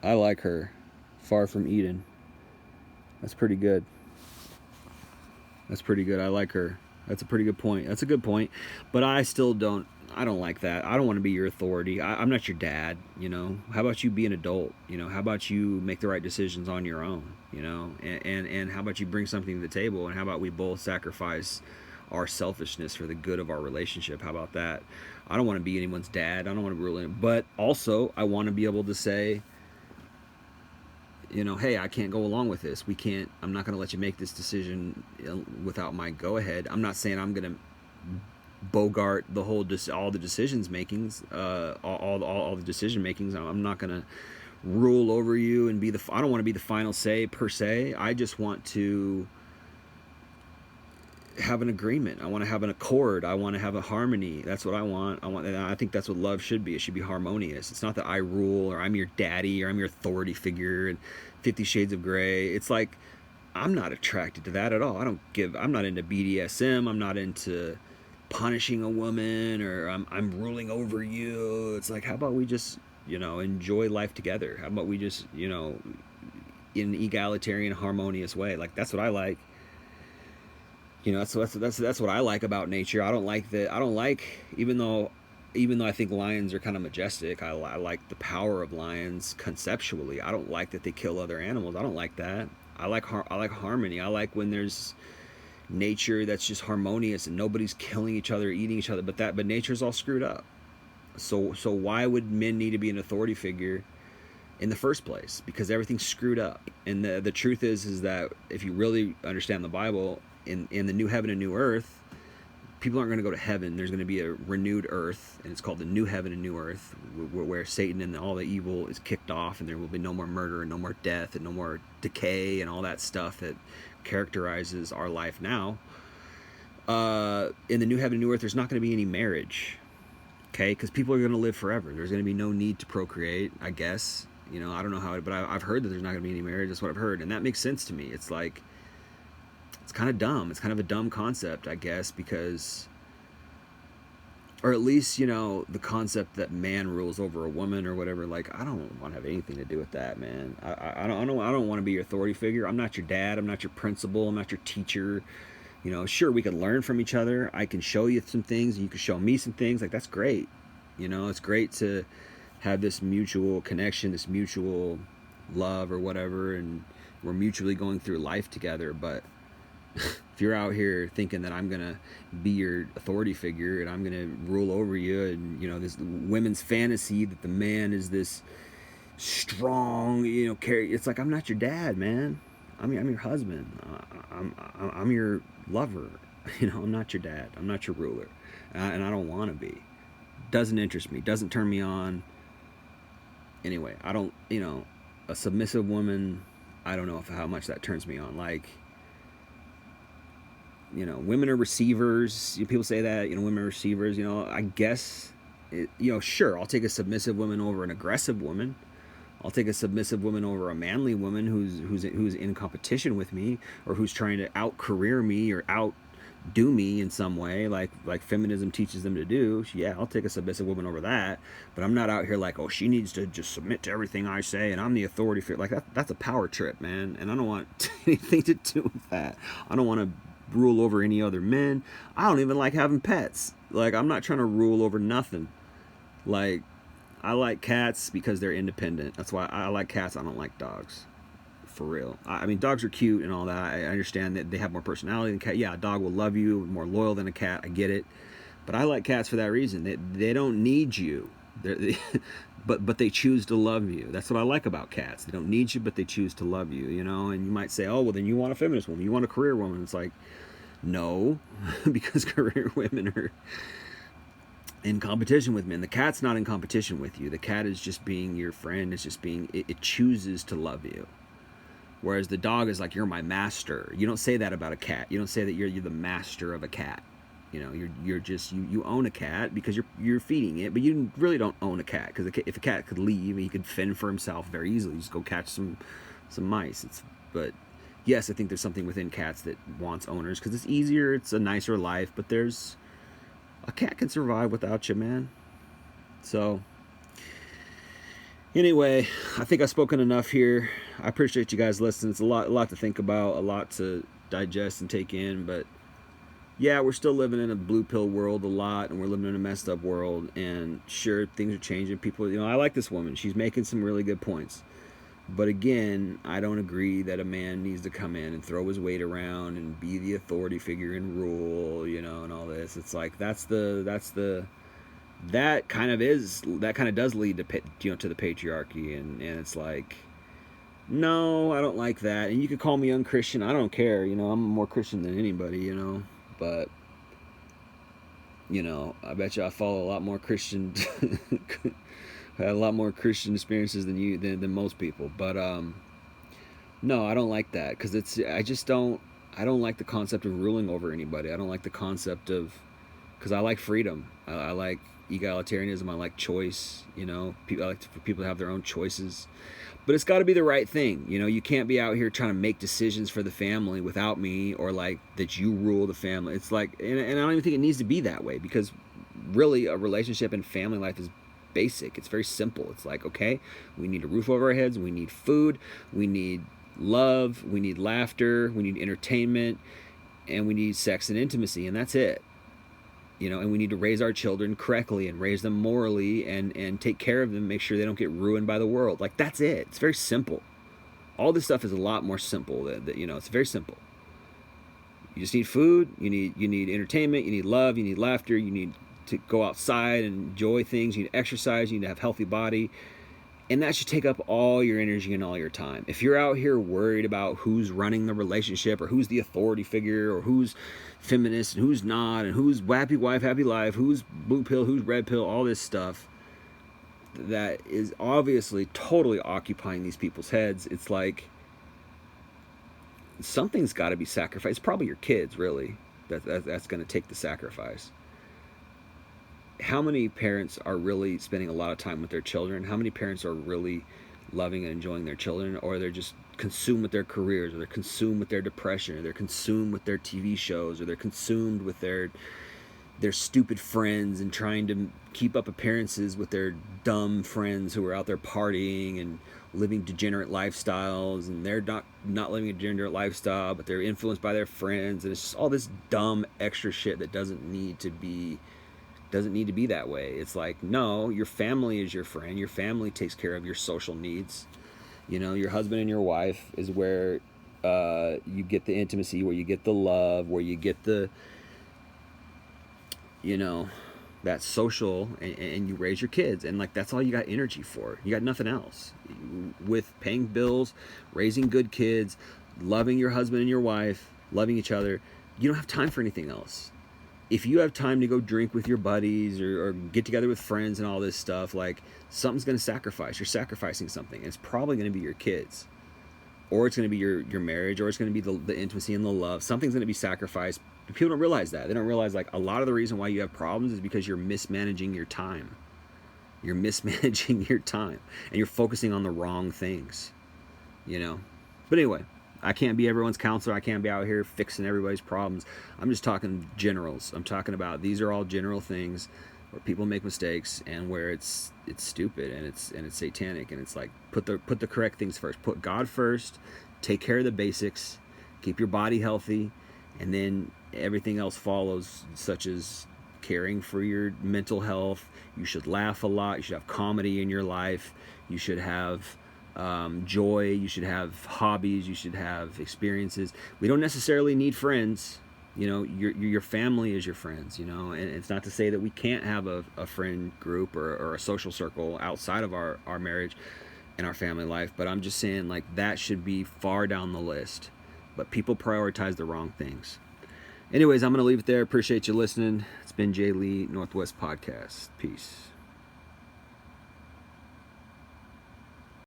I like her. Far From Eden. That's pretty good. That's pretty good. I like her. That's a pretty good point. That's a good point. But I don't like that. I don't want to be your authority. I'm not your dad, you know. How about you be an adult, you know? How about you make the right decisions on your own, you know? And how about you bring something to the table, and how about we both sacrifice our selfishness for the good of our relationship? How about that? I don't want to be anyone's dad. I don't want to rule him. But also, I want to be able to say, you know, hey, I can't go along with this. I'm not going to let you make this decision without my go ahead. I'm not saying I'm going to bogart the whole all the decisions makings, all the decision makings. I'm not going to rule over you and I don't want to be the final say per se. I just want to have an agreement. I want to have an accord. I want to have a harmony. That's what I want. And I think that's what love should be. It should be harmonious. It's not that I rule, or I'm your daddy, or I'm your authority figure, and 50 Shades of Grey. It's like, I'm not attracted to that at all. I'm not into BDSM. I'm not into punishing a woman, or I'm ruling over you. It's like, how about we just, you know, enjoy life together? How about we just, you know, in an egalitarian, harmonious way? Like, that's what I like. You know, that's what I like about nature. I don't like, even though I think lions are kind of majestic, I like the power of lions conceptually. I don't like that they kill other animals. I don't like that. I like harmony. I like when there's nature that's just harmonious and nobody's killing each other, eating each other. But nature's all screwed up. So why would men need to be an authority figure in the first place? Because everything's screwed up. And the truth is that if you really understand the Bible, in the new heaven and new earth, people aren't going to go to heaven. There's going to be a renewed earth, and it's called the new heaven and new earth, where Satan and all the evil is kicked off, and there will be no more murder and no more death and no more decay and all that stuff that characterizes our life now. In the new heaven and new earth, there's not going to be any marriage, okay? Because people are going to live forever. There's going to be no need to procreate, I guess. You know, I don't know how, but I've heard that there's not going to be any marriage. That's what I've heard, and that makes sense to me. It's like, it's kind of dumb. It's kind of a dumb concept, I guess, because, or at least, you know, the concept that man rules over a woman or whatever. Like, I don't want to have anything to do with that, man. I don't want to be your authority figure. I'm not your dad. I'm not your principal. I'm not your teacher. You know, sure, we could learn from each other. I can show you some things, and you can show me some things. Like, that's great. You know, it's great to have this mutual connection, this mutual love or whatever, and we're mutually going through life together. But if you're out here thinking that I'm gonna be your authority figure and I'm gonna rule over you, and you know, this women's fantasy that the man is this strong, you know, it's like, I'm not your dad, man. I'm your husband. I'm your lover. You know, I'm not your dad. I'm not your ruler, and I don't want to be. Doesn't interest me. Doesn't turn me on. Anyway, I don't. You know, a submissive woman, I don't know how much that turns me on. Like, you know, women are receivers. People say that, you know, women are receivers. You know, I guess, you know, sure, I'll take a submissive woman over an aggressive woman. I'll take a submissive woman over a manly woman who's in competition with me, or who's trying to out-career me or outdo me in some way, like feminism teaches them to do. Yeah, I'll take a submissive woman over that. But I'm not out here like, oh, she needs to just submit to everything I say, and I'm the authority figure. Like, that's a power trip, man. And I don't want anything to do with that. I don't want to rule over any other men. I don't even like having pets. Like, I'm not trying to rule over nothing. Like, I like cats because they're independent. That's why I like cats. I don't like dogs. for real. I mean, dogs are cute and all that. I understand that they have more personality than a cat. Yeah, a dog will love you, more loyal than a cat. I get it. But I like cats for that reason. They don't need you. But they choose to love you. That's what I like about cats. They don't need you, but they choose to love you, you know? And you might say, oh, well, then you want a feminist woman. You want a career woman. It's like, no, because career women are in competition with men. The cat's not in competition with you. The cat is just being your friend. It's just being, it chooses to love you. Whereas the dog is like, you're my master. You don't say that about a cat. You don't say that you're the master of a cat. You know, you're just, you own a cat because you're feeding it, but you really don't own a cat, because if a cat could leave, he could fend for himself very easily. Just go catch some mice. But yes, I think there's something within cats that wants owners because it's easier, it's a nicer life. But a cat can survive without you, man. So anyway, I think I've spoken enough here. I appreciate you guys listening. It's a lot to think about, a lot to digest and take in, but yeah, we're still living in a blue pill world a lot, and we're living in a messed up world, and sure, things are changing. People, you know, I like this woman. She's making some really good points. But again, I don't agree that a man needs to come in and throw his weight around and be the authority figure and rule, you know, and all this. It's like that kind of does lead to, you know, to the patriarchy, and it's like, no, I don't like that. And you could call me unchristian. I don't care. You know, I'm more Christian than anybody, you know. But, you know, I bet you I follow a lot more Christian, I had a lot more Christian experiences than most people. But, no, I don't like that, because I don't like the concept of ruling over anybody. I don't like the concept of, because I like freedom. I like egalitarianism. I like choice, you know. I like for people to have their own choices. But it's got to be the right thing. You know, you can't be out here trying to make decisions for the family without me, or like that you rule the family. It's like, and I don't even think it needs to be that way, because really a relationship and family life is basic. It's very simple. It's like, okay, we need a roof over our heads. We need food. We need love. We need laughter. We need entertainment. And we need sex and intimacy. And that's it. You know, and we need to raise our children correctly and raise them morally and take care of them, make sure they don't get ruined by the world. Like, that's it. It's very simple. All this stuff is a lot more simple. That you know, it's very simple. You just need food, you need entertainment, you need love, you need laughter, you need to go outside and enjoy things, you need exercise, you need to have a healthy body. And that should take up all your energy and all your time. If you're out here worried about who's running the relationship, or who's the authority figure, or who's feminist and who's not, and who's happy wife, happy life, who's blue pill, who's red pill, all this stuff that is obviously totally occupying these people's heads, it's like something's got to be sacrificed. It's probably your kids, really, that's going to take the sacrifice. How many parents are really spending a lot of time with their children? How many parents are really loving and enjoying their children? Or they're just consumed with their careers, or they're consumed with their depression, or they're consumed with their TV shows, or they're consumed with their stupid friends and trying to keep up appearances with their dumb friends who are out there partying and living degenerate lifestyles, and they're not living a degenerate lifestyle, but they're influenced by their friends, and it's just all this dumb extra shit that doesn't need to be that way. It's like, no, your family is your friend. Your family takes care of your social needs. You know, your husband and your wife is where you get the intimacy, where you get the love, where you get the, you know, that social, and you raise your kids, and like that's all you got energy for. You got nothing else. With paying bills, raising good kids, loving your husband and your wife, loving each other, you don't have time for anything else. If you have time to go drink with your buddies, or get together with friends and all this stuff, like, something's going to sacrifice. You're sacrificing something. And it's probably going to be your kids, or it's going to be your marriage, or it's going to be the intimacy and the love. Something's going to be sacrificed. But people don't realize that. They don't realize, like, a lot of the reason why you have problems is because you're mismanaging your time. You're mismanaging your time, and you're focusing on the wrong things, you know. But anyway, I can't be everyone's counselor. I can't be out here fixing everybody's problems. I'm just talking generals. I'm talking about, these are all general things where people make mistakes, and where it's stupid, and it's satanic, and it's like, put the correct things first. Put God first. Take care of the basics. Keep your body healthy, and then everything else follows, such as caring for your mental health. You should laugh a lot. You should have comedy in your life. You should have joy. You should have hobbies. You should have experiences. We don't necessarily need friends. You know, your family is your friends, you know, and it's not to say that we can't have a friend group or a social circle outside of our marriage and our family life, but I'm just saying, like, that should be far down the list. But people prioritize the wrong things. Anyways, I'm going to leave it there. Appreciate you listening. It's been Jay Lee, Northwest Podcast. Peace.